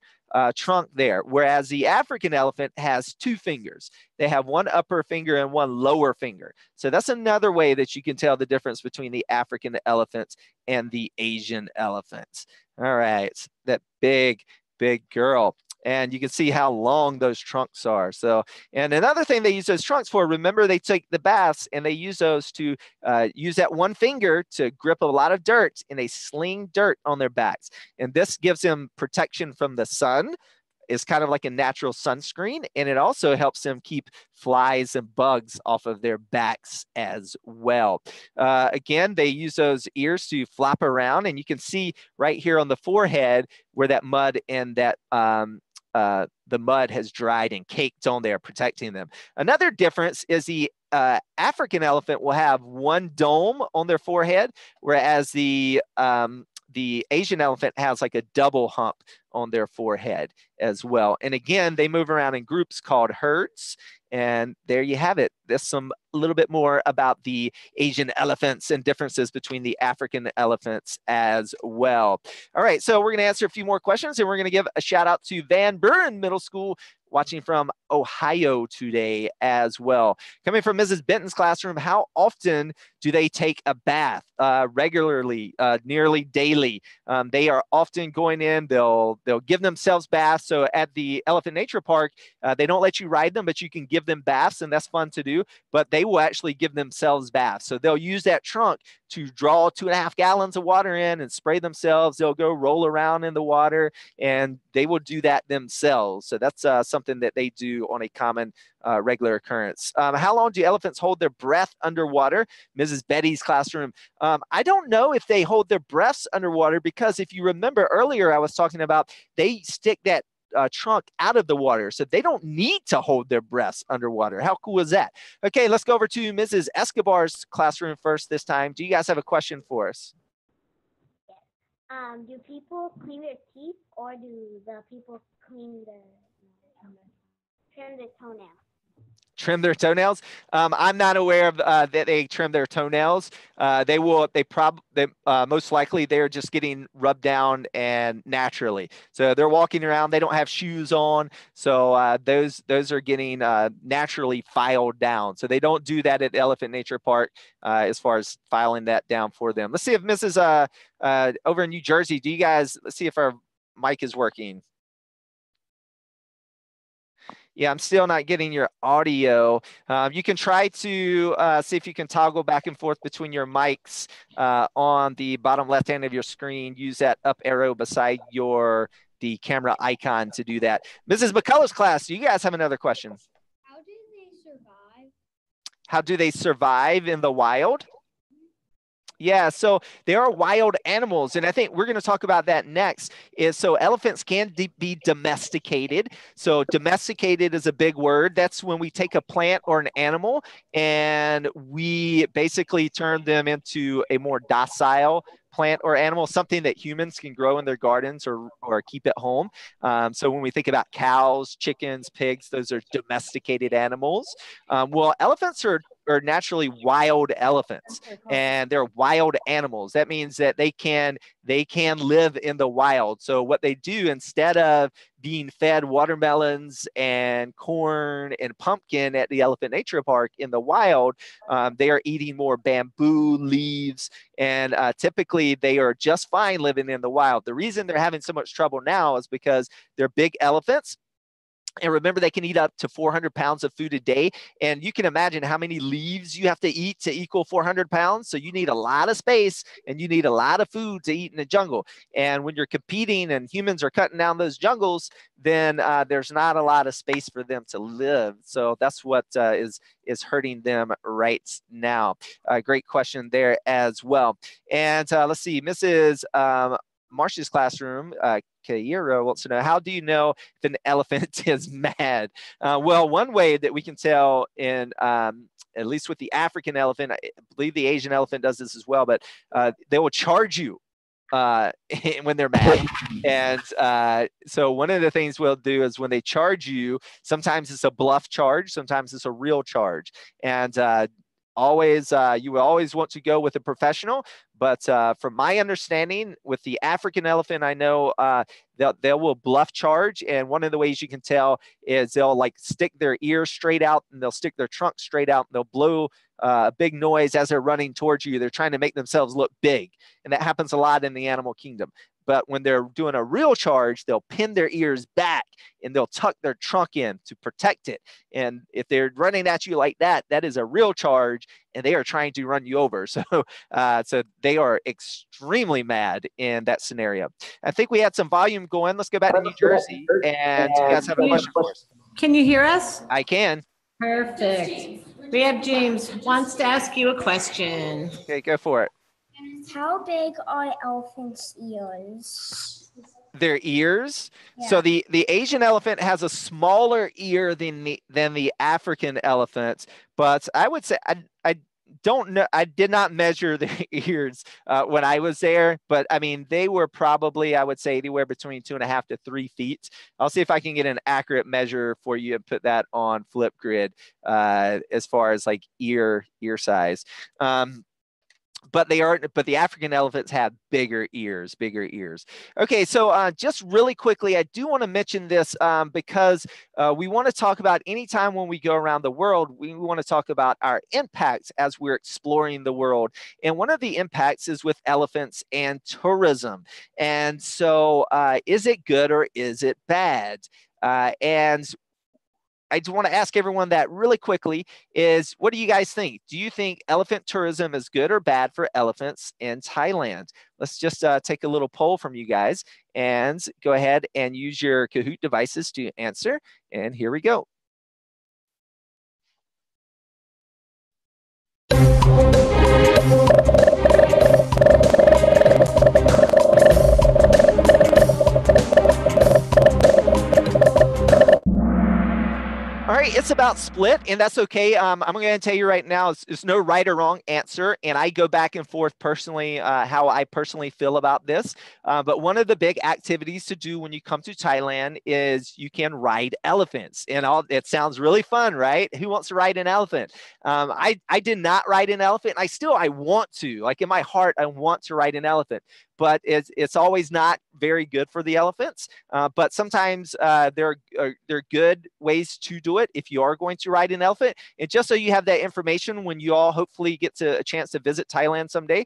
trunk there, whereas the African elephant has two fingers. They have one upper finger and one lower finger. So that's another way that you can tell the difference between the African elephants and the Asian elephants. All right, that big girl. And you can see how long those trunks are. So, and another thing they use those trunks for, remember they take the baths and they use those to use that one finger to grip a lot of dirt, and they sling dirt on their backs. And this gives them protection from the sun. It's kind of like a natural sunscreen, and it also helps them keep flies and bugs off of their backs as well. Again, they use those ears to flap around, and you can see right here on the forehead where that mud and that the mud has dried and caked on there, protecting them. Another difference is the African elephant will have one dome on their forehead, whereas the Asian elephant has like a double hump on their forehead as well. And again, they move around in groups called herds. And there you have it. There's a little bit more about the Asian elephants and differences between the African elephants as well. All right, so we're going to answer a few more questions, and we're going to give a shout out to Van Buren Middle School, watching from Ohio today as well. Coming from Mrs. Benton's classroom, how often do they take a bath? Regularly, nearly daily. They are often going in, they'll give themselves baths. So at the Elephant Nature Park, they don't let you ride them, but you can give them baths, and that's fun to do. But they will actually give themselves baths. So they'll use that trunk to draw 2.5 gallons of water in and spray themselves. They'll go roll around in the water, and they will do that themselves. So that's something that they do on a common regular occurrence. How long do elephants hold their breath underwater? Mrs. Betty's classroom. I don't know if they hold their breaths underwater, because if you remember earlier, I was talking about they stick that trunk out of the water. So they don't need to hold their breaths underwater. How cool is that? Okay, let's go over to Mrs. Escobar's classroom first this time. Do you guys have a question for us? Do people clean their teeth, or do the people trim their toenails? Trim their toenails. I'm not aware of that they trim their toenails. They most likely they're just getting rubbed down and naturally. So they're walking around. They don't have shoes on. So those are getting naturally filed down. So they don't do that at Elephant Nature Park as far as filing that down for them. Let's see if Mrs. Over in New Jersey, let's see if our mic is working. Yeah, I'm still not getting your audio. You can try to see if you can toggle back and forth between your mics on the bottom left hand of your screen. Use that up arrow beside the camera icon to do that. Mrs. McCullough's class, do you guys have another question? How do they survive? How do they survive in the wild? Yeah, so they are wild animals, and I think we're going to talk about that next. So elephants can be domesticated. So domesticated is a big word. That's when we take a plant or an animal and we basically turn them into a more docile plant or animal, something that humans can grow in their gardens or keep at home. So when we think about cows, chickens, pigs, those are domesticated animals. Well, elephants are naturally wild elephants, and they're wild animals. That means that they can live in the wild. So what they do, instead of being fed watermelons and corn and pumpkin at the Elephant Nature Park in the wild, they are eating more bamboo, leaves, and typically they are just fine living in the wild. The reason they're having so much trouble now is because they're big elephants. And remember, they can eat up to 400 pounds of food a day. And you can imagine how many leaves you have to eat to equal 400 pounds. So you need a lot of space and you need a lot of food to eat in the jungle. And when you're competing and humans are cutting down those jungles, then there's not a lot of space for them to live. So that's what is hurting them right now. Great question there as well. And let's see, Mrs. Marsh's classroom, Kaira wants to know, how do you know if an elephant is mad? Well, one way that we can tell in, at least with the African elephant, I believe the Asian elephant does this as well, but they will charge you when they're mad. And so one of the things we'll do is when they charge you, sometimes it's a bluff charge, sometimes it's a real charge. And always, you will always want to go with a professional. But from my understanding, with the African elephant, I know they will bluff charge. And one of the ways you can tell is they'll like stick their ears straight out and they'll stick their trunk straight out and they'll blow a big noise as they're running towards you. They're trying to make themselves look big. And that happens a lot in the animal kingdom. But when they're doing a real charge, they'll pin their ears back and they'll tuck their trunk in to protect it. And if they're running at you like that, that is a real charge and they are trying to run you over. So, so they are extremely mad in that scenario. I think we had some volume going. Let's go back to New Jersey. And you guys have a question for us? Can you hear us? I can. Perfect. We have James wants to ask you a question. Okay, go for it. How big are elephants' ears? Their ears. Yeah. So the Asian elephant has a smaller ear than the African elephant, but I would say I don't know. I did not measure their ears when I was there, but I mean they were probably, I would say, anywhere between 2.5 to 3 feet. I'll see if I can get an accurate measure for you and put that on Flipgrid as far as like ear size. But the African elephants have bigger ears. Okay, so just really quickly, I do want to mention this because we want to talk about anytime when we go around the world, we want to talk about our impacts as we're exploring the world. And one of the impacts is with elephants and tourism. And so is it good or is it bad? And I just want to ask everyone that really quickly is, what do you guys think? Do you think elephant tourism is good or bad for elephants in Thailand? Let's just take a little poll from you guys and go ahead and use your Kahoot devices to answer. And here we go. All right, it's about split, and that's okay. I'm going to tell you right now, there's no right or wrong answer, and I go back and forth personally how I personally feel about this. But one of the big activities to do when you come to Thailand is you can ride elephants, and it sounds really fun, right? Who wants to ride an elephant? I did not ride an elephant. I want to. Like in my heart, I want to ride an elephant. But it's always not very good for the elephants. But sometimes there are good ways to do it if you are going to ride an elephant. And just so you have that information when you all hopefully get a chance to visit Thailand someday,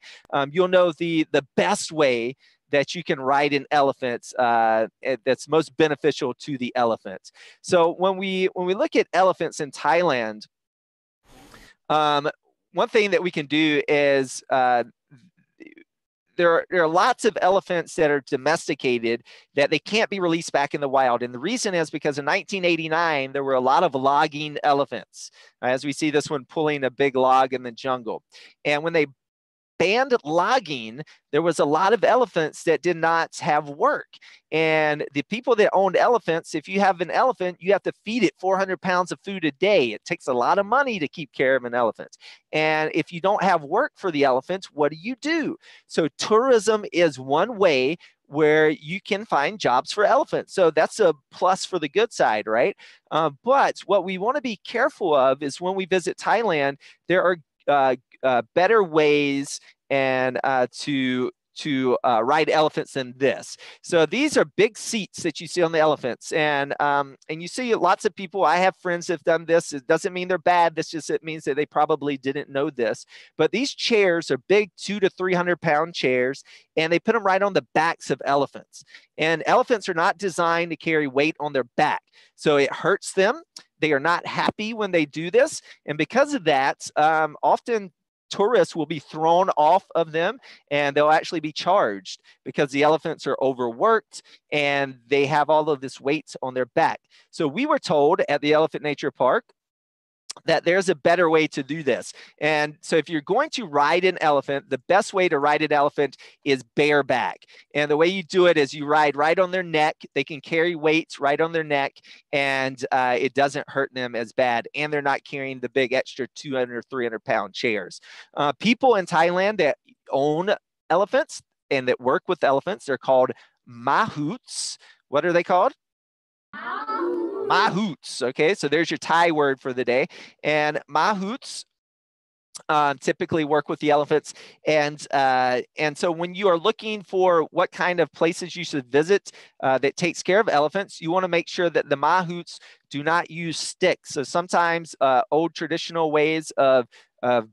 you'll know the best way that you can ride an elephant that's most beneficial to the elephant. So when we look at elephants in Thailand, one thing that we can do is there are lots of elephants that are domesticated that they can't be released back in the wild. And the reason is because in 1989, there were a lot of logging elephants, as we see this one pulling a big log in the jungle. And when they banned logging, there was a lot of elephants that did not have work. And the people that owned elephants, if you have an elephant, you have to feed it 400 pounds of food a day. It takes a lot of money to keep care of an elephant. And if you don't have work for the elephants, what do? So tourism is one way where you can find jobs for elephants. So that's a plus for the good side, right? But what we want to be careful of is when we visit Thailand, there are better ways and to ride elephants than this. So these are big seats that you see on the elephants, and you see lots of people. I have friends that have done this. It doesn't mean they're bad. This just it means that they probably didn't know this. But these chairs are big 200 to 300 pound chairs, and they put them right on the backs of elephants. And elephants are not designed to carry weight on their back, so it hurts them. They are not happy when they do this, and because of that, often tourists will be thrown off of them, and they'll actually be charged because the elephants are overworked and they have all of this weight on their back. So we were told at the Elephant Nature Park that there's a better way to do this. And so if you're going to ride an elephant, the best way to ride an elephant is bareback. And the way you do it is you ride right on their neck. They can carry weights right on their neck, and it doesn't hurt them as bad. And they're not carrying the big extra 200 or 300 pound chairs. People in Thailand that own elephants and that work with elephants, they're called mahouts. What are they called? Mahouts. Okay, so there's your Thai word for the day. And mahouts typically work with the elephants, and so when you are looking for what kind of places you should visit that takes care of elephants, you want to make sure that the mahouts do not use sticks. So sometimes old traditional ways of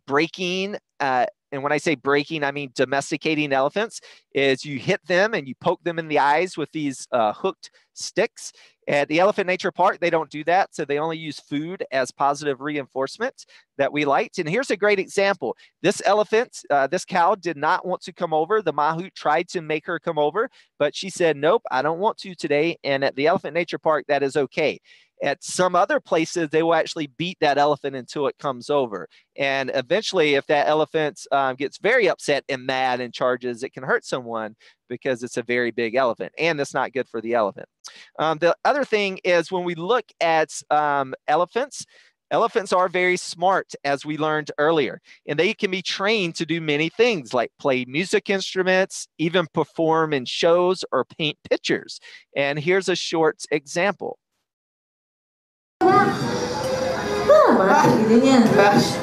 breaking, and when I say breaking, I mean domesticating elephants, is you hit them and you poke them in the eyes with these hooked sticks. At the Elephant Nature Park, they don't do that. So they only use food as positive reinforcement that we liked. And here's a great example. This elephant, this cow did not want to come over. The mahout tried to make her come over, but she said, nope, I don't want to today. And at the Elephant Nature Park, that is okay. At some other places, they will actually beat that elephant until it comes over. And eventually, if that elephant gets very upset and mad and charges, it can hurt someone because it's a very big elephant, and that's not good for the elephant. The other thing is when we look at elephants, elephants are very smart, as we learned earlier, and they can be trained to do many things like play music instruments, even perform in shows or paint pictures. And here's a short example.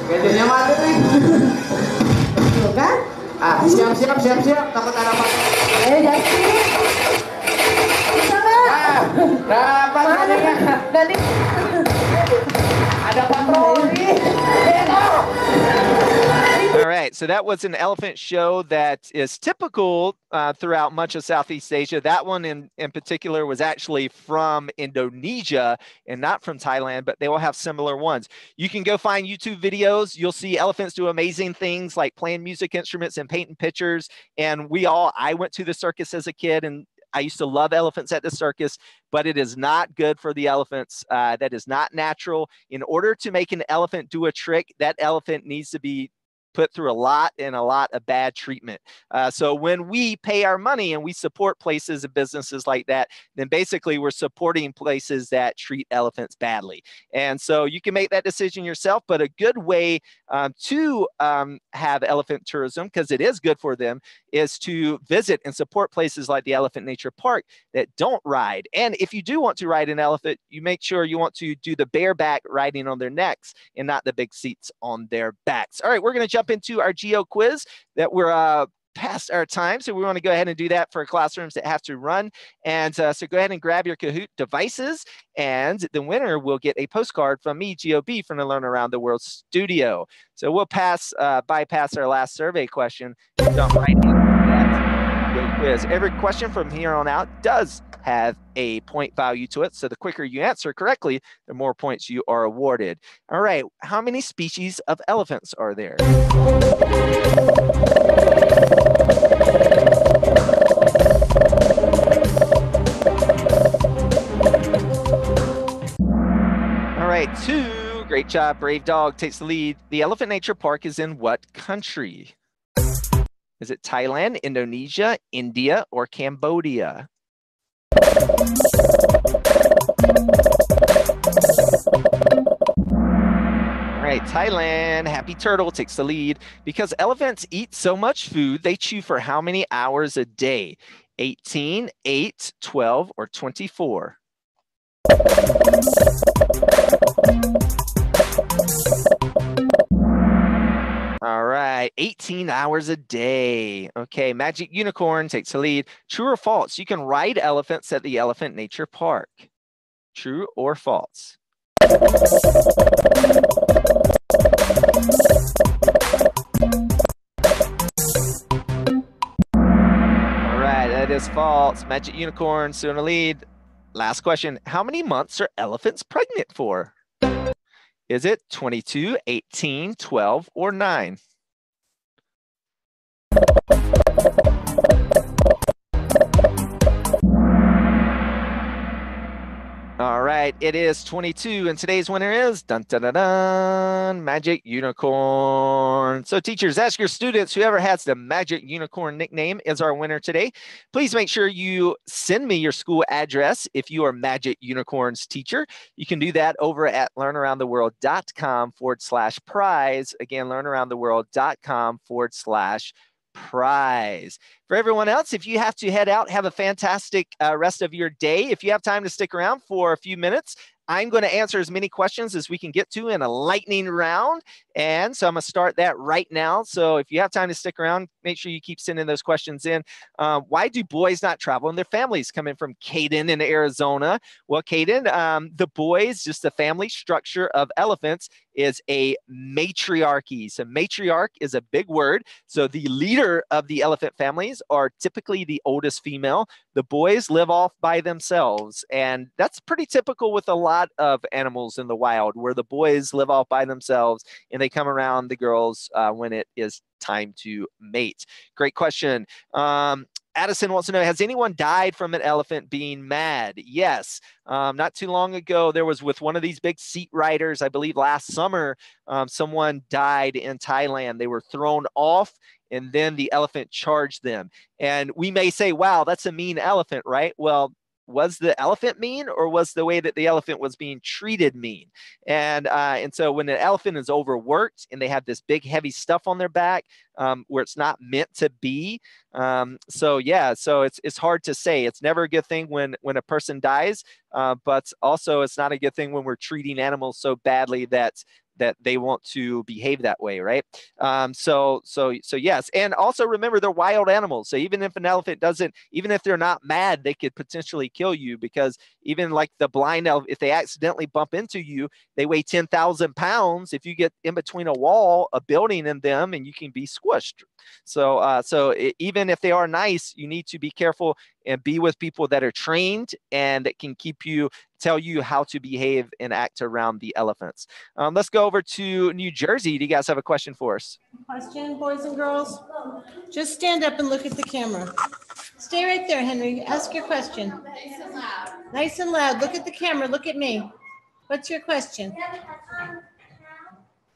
Bedanya mana nih? Tuh kan? Siap. Takut ada apa? Jadi. Bisa nggak? Dapat bedanya. Nanti ada patroli. All right, so that was an elephant show that is typical throughout much of Southeast Asia. That one in particular was actually from Indonesia and not from Thailand, but they will have similar ones. You can go find YouTube videos. You'll see elephants do amazing things like playing music instruments and painting pictures. And I went to the circus as a kid, and I used to love elephants at the circus, but it is not good for the elephants. That is not natural. In order to make an elephant do a trick, that elephant needs to be put through a lot of bad treatment. So when we pay our money and we support places and businesses like that, then basically we're supporting places that treat elephants badly. And so you can make that decision yourself, but a good way to have elephant tourism, because it is good for them, is to visit and support places like the Elephant Nature Park that don't ride. And if you do want to ride an elephant, you make sure you want to do the bareback riding on their necks and not the big seats on their backs. All right, we're going to jump into our Geo quiz that we're past our time. So we want to go ahead and do that for classrooms that have to run. And so go ahead and grab your Kahoot devices, and the winner will get a postcard from me, GOB, from the Learn Around the World studio. So we'll bypass our last survey question and jump right into that Geo quiz. Every question from here on out does have a point value to it. So the quicker you answer correctly, the more points you are awarded. All right, how many species of elephants are there? All right, 2. Great job. Brave Dog takes the lead. The Elephant Nature Park is in what country? Is it Thailand, Indonesia, India, or Cambodia? All right, Thailand, Happy Turtle takes the lead. Because elephants eat so much food, they chew for how many hours a day? 18, 8, 12, or 24? All right, 18 hours a day. Okay, Magic Unicorn takes the lead. True or false? You can ride elephants at the Elephant Nature Park. True or false? All right, that is false. Magic Unicorn still in the lead. Last question. How many months are elephants pregnant for? Is it 22, 18, 12, or 9? All right, it is 22, and today's winner is dun dun dun dun, Magic Unicorn. So teachers, ask your students, whoever has the Magic Unicorn nickname is our winner today. Please make sure you send me your school address if you are Magic Unicorn's teacher. You can do that over at learnaroundtheworld.com/prize. Again, learnaroundtheworld.com/prize. For everyone else, if you have to head out, have a fantastic rest of your day. If you have time to stick around for a few minutes, I'm going to answer as many questions as we can get to in a lightning round. And so I'm going to start that right now. So if you have time to stick around, make sure you keep sending those questions in. Why do boys not travel in their families? Coming from Caden in Arizona. Well, Caden, the boys, just the family structure of elephants is a matriarchy. So matriarch is a big word. So the leader of the elephant families are typically the oldest female. The boys live off by themselves. And that's pretty typical with a lot of animals in the wild, where the boys live off by themselves and they come around the girls when it is time to mate. Great question. Addison wants to know, has anyone died from an elephant being mad? Yes. Not too long ago, there was with one of these big seat riders, I believe last summer, someone died in Thailand. They were thrown off and then the elephant charged them. And we may say, wow, that's a mean elephant, right? Well, was the elephant mean, or was the way that the elephant was being treated mean? And so when an elephant is overworked and they have this big heavy stuff on their back where it's not meant to be, so it's hard to say. It's never a good thing when a person dies, but also it's not a good thing when we're treating animals so badly that they want to behave that way, right? So yes, and also remember they're wild animals. So even if an elephant doesn't, even if they're not mad, they could potentially kill you, because even like the blind elephant, if they accidentally bump into you, they weigh 10,000 pounds. If you get in between a wall, a building, and them, and you can be squished. So even if they are nice, you need to be careful and be with people that are trained and that can tell you how to behave and act around the elephants. Let's go over to New Jersey. Do you guys have a question for us? Question, boys and girls? Just stand up and look at the camera. Stay right there, Henry. Ask your question. Nice and loud. Nice and loud. Look at the camera. Look at me. What's your question? How big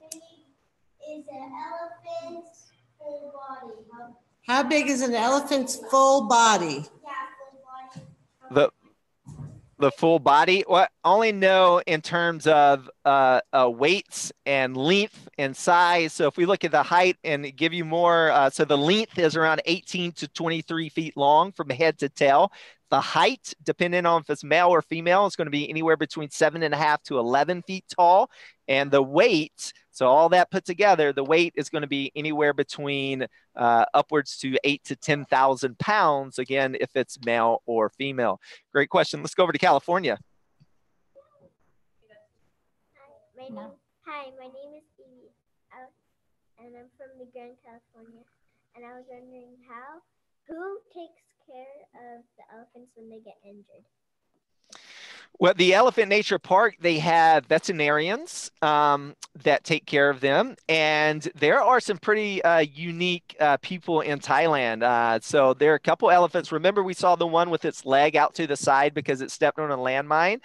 is an elephant's full body? How big is an elephant's full body? Yeah, full body. The full body? Well, I only know in terms of weights and length and size. So if we look at the height and give you more, so the length is around 18 to 23 feet long from head to tail. The height, depending on if it's male or female, is going to be anywhere between 7.5 to 11 feet tall. And the weight, so all that put together, the weight is going to be anywhere between upwards to 8 to 10,000 pounds, again, if it's male or female. Great question. Let's go over to California. Hi, my name is Evie, and I'm from the Grand California. And I was wondering who takes care of the elephants when they get injured? Well, the Elephant Nature Park, they have veterinarians that take care of them. And there are some pretty unique people in Thailand. So there are a couple elephants. Remember, we saw the one with its leg out to the side because it stepped on a landmine.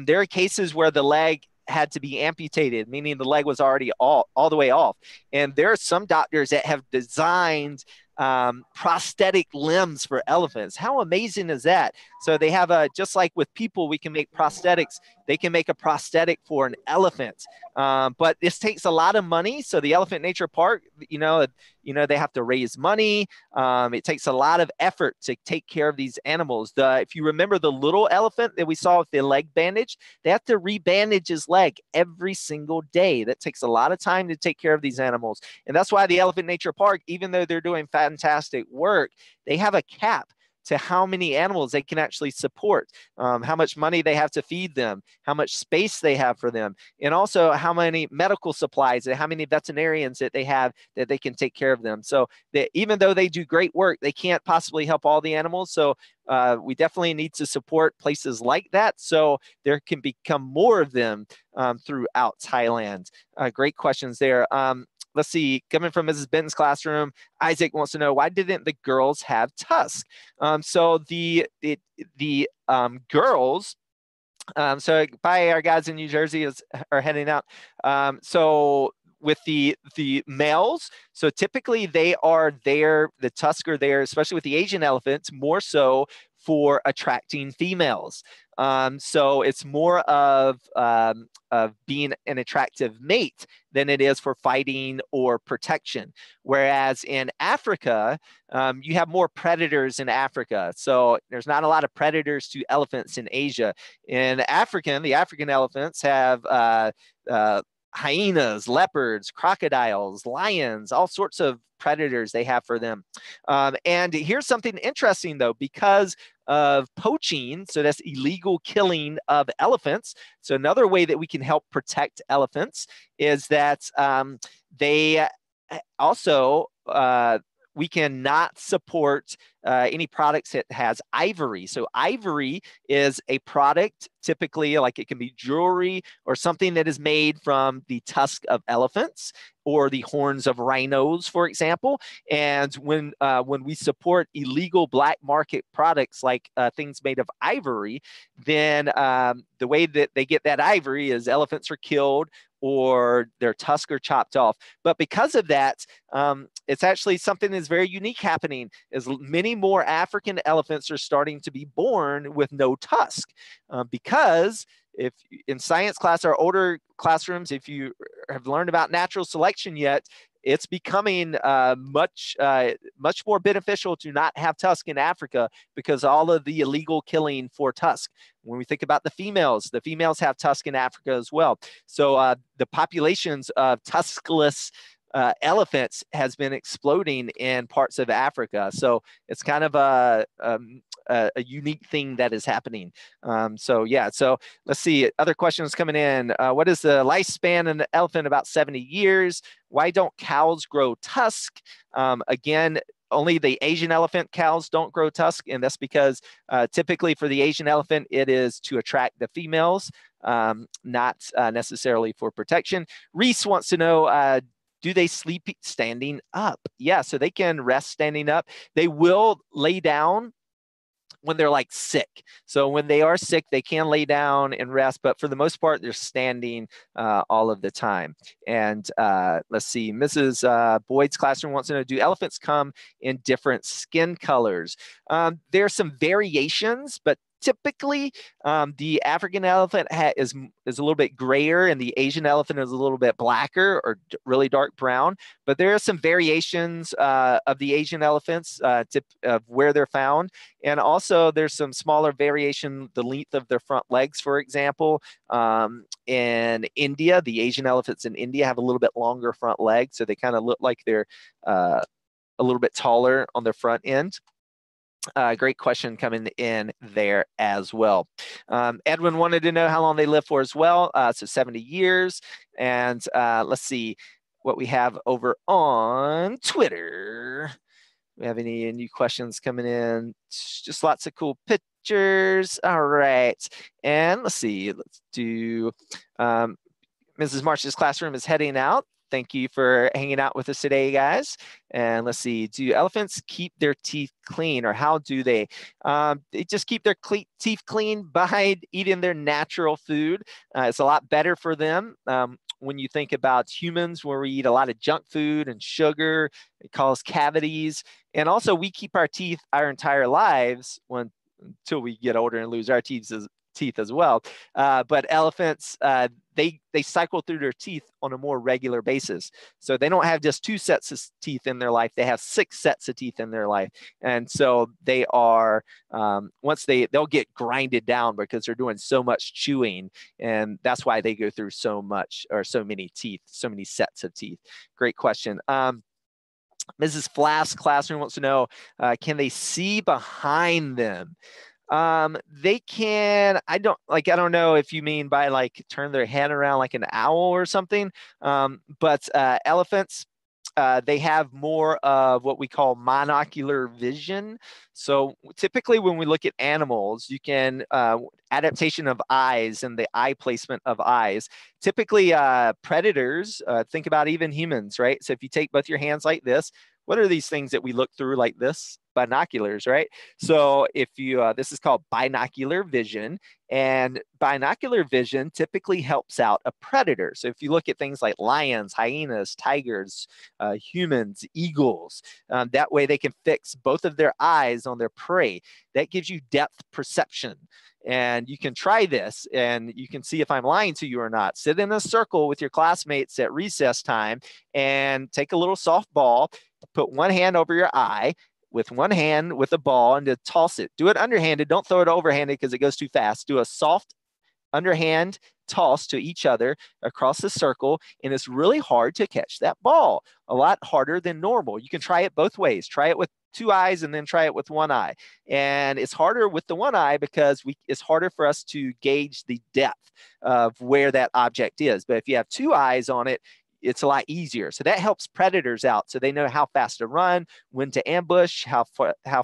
There are cases where the leg had to be amputated, meaning the leg was already all the way off. And there are some doctors that have designed prosthetic limbs for elephants. How amazing is that? So they have just like with people, we can make prosthetics. They can make a prosthetic for an elephant. But this takes a lot of money. So the Elephant Nature Park, they have to raise money. It takes a lot of effort to take care of these animals. If you remember the little elephant that we saw with the leg bandage, they have to rebandage his leg every single day. That takes a lot of time to take care of these animals. And that's why the Elephant Nature Park, even though they're doing fantastic work, they have a cap to how many animals they can actually support, how much money they have to feed them, how much space they have for them, and also how many medical supplies and how many veterinarians that they have that they can take care of them. So even though they do great work, they can't possibly help all the animals. So we definitely need to support places like that so there can become more of them throughout Thailand. Great questions there. Let's see, coming from Mrs. Benton's classroom, Isaac wants to know, why didn't the girls have tusks? So the girls, so by our guys in New Jersey are heading out. So with the males, so typically they are there, the tusks are there, especially with the Asian elephants, more so for attracting females. So it's more of being an attractive mate than it is for fighting or protection. Whereas in Africa, you have more predators in Africa. So there's not a lot of predators to elephants in Asia. In the African elephants have hyenas, leopards, crocodiles, lions, all sorts of predators they have for them. And here's something interesting though, because of poaching, so that's illegal killing of elephants. So another way that we can help protect elephants is that they also we cannot support any products that has ivory. So ivory is a product, typically like it can be jewelry or something that is made from the tusk of elephants or the horns of rhinos, for example. And when we support illegal black market products like things made of ivory, then the way that they get that ivory is elephants are killed or their tusks are chopped off. But because of that, it's actually something that's very unique happening, is many more African elephants are starting to be born with no tusk. Because if in science class or older classrooms, if you have learned about natural selection yet, it's becoming much more beneficial to not have tusk in Africa because all of the illegal killing for tusk. When we think about the females have tusk in Africa as well. So the populations of tuskless elephants has been exploding in parts of Africa. So it's kind of a unique thing that is happening. So let's see, other questions coming in. What is the lifespan of an elephant? About 70 years. Why don't cows grow tusk? Again, only the Asian elephant cows don't grow tusk, and that's because typically for the Asian elephant, it is to attract the females, not necessarily for protection. Reese wants to know, do they sleep standing up? Yeah, so they can rest standing up. They will lay down when they're like sick. So when they are sick, they can lay down and rest, but for the most part, they're standing all of the time. And let's see, Mrs. Boyd's classroom wants to know, do elephants come in different skin colors? There are some variations, but typically the African elephant is a little bit grayer and the Asian elephant is a little bit blacker or really dark brown. But there are some variations of the Asian elephants of where they're found. And also there's some smaller variation, the length of their front legs, for example. In India, the Asian elephants in India have a little bit longer front legs. So they kind of look like they're a little bit taller on their front end. Great question coming in there as well. Edwin wanted to know how long they live for as well. So 70 years. And let's see what we have over on Twitter. Do we have any new questions coming in? Just lots of cool pictures. All right. And let's see. Let's do Mrs. Marsh's classroom is heading out. Thank you for hanging out with us today, guys. And let's see, do elephants keep their teeth clean, or how do they? They just keep their teeth clean by eating their natural food. It's a lot better for them. When you think about humans, where we eat a lot of junk food and sugar, it causes cavities. And also we keep our teeth our entire lives until we get older and lose our teeth as well. But elephants, they cycle through their teeth on a more regular basis. So they don't have just 2 sets of teeth in their life. They have 6 sets of teeth in their life. And so they are, once they'll get grinded down because they're doing so much chewing. And that's why they go through so much, or so many teeth, so many sets of teeth. Great question. Mrs. Flask's classroom wants to know, can they see behind them? They can. I don't know if you mean by like turn their head around like an owl or something. But elephants, they have more of what we call monocular vision. So typically when we look at animals, you can, adaptation of eyes and the eye placement of eyes. Typically predators, think about even humans, right? So if you take both your hands like this, what are these things that we look through like this? Binoculars, right? So if you, this is called binocular vision, and binocular vision typically helps out a predator. So if you look at things like lions, hyenas, tigers, humans, eagles, that way they can fix both of their eyes on their prey. That gives you depth perception. And you can try this and you can see if I'm lying to you or not. Sit in a circle with your classmates at recess time and take a little soft ball, put one hand over your eye, with one hand with a ball, and to toss it. Do it underhanded. Don't throw it overhanded because it goes too fast. Do a soft underhand toss to each other across the circle, and it's really hard to catch that ball. A lot harder than normal. You can try it both ways. Try it with 2 eyes and then try it with 1 eye. And it's harder with the 1 eye because it's harder for us to gauge the depth of where that object is. But if you have 2 eyes on it, it's a lot easier. So that helps predators out. So they know how fast to run, when to ambush, how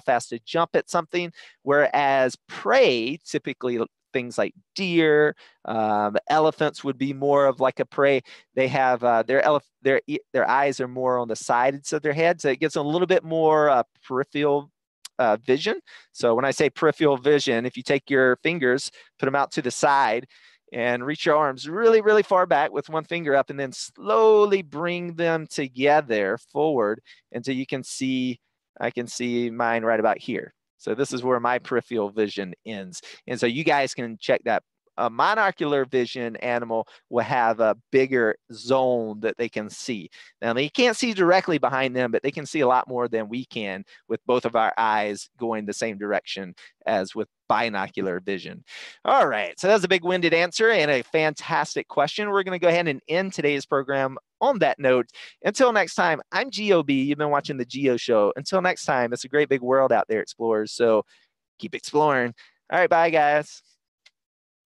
fast to jump at something. Whereas prey, typically things like deer, elephants would be more of like a prey. They have their eyes are more on the sides of their head. So it gives them a little bit more peripheral vision. So when I say peripheral vision, if you take your fingers, put them out to the side, and reach your arms really, really far back with one finger up, and then slowly bring them together forward until you can see, I can see mine right about here. So this is where my peripheral vision ends. And so you guys can check that. A monocular vision animal will have a bigger zone that they can see. Now, they can't see directly behind them, but they can see a lot more than we can with both of our eyes going the same direction as with binocular vision. All right, so that's a big-winded answer and a fantastic question. We're going to go ahead and end today's program on that note. Until next time, I'm GOB. You've been watching the Geo Show. Until next time, it's a great big world out there, explorers. So keep exploring. All right, bye, guys.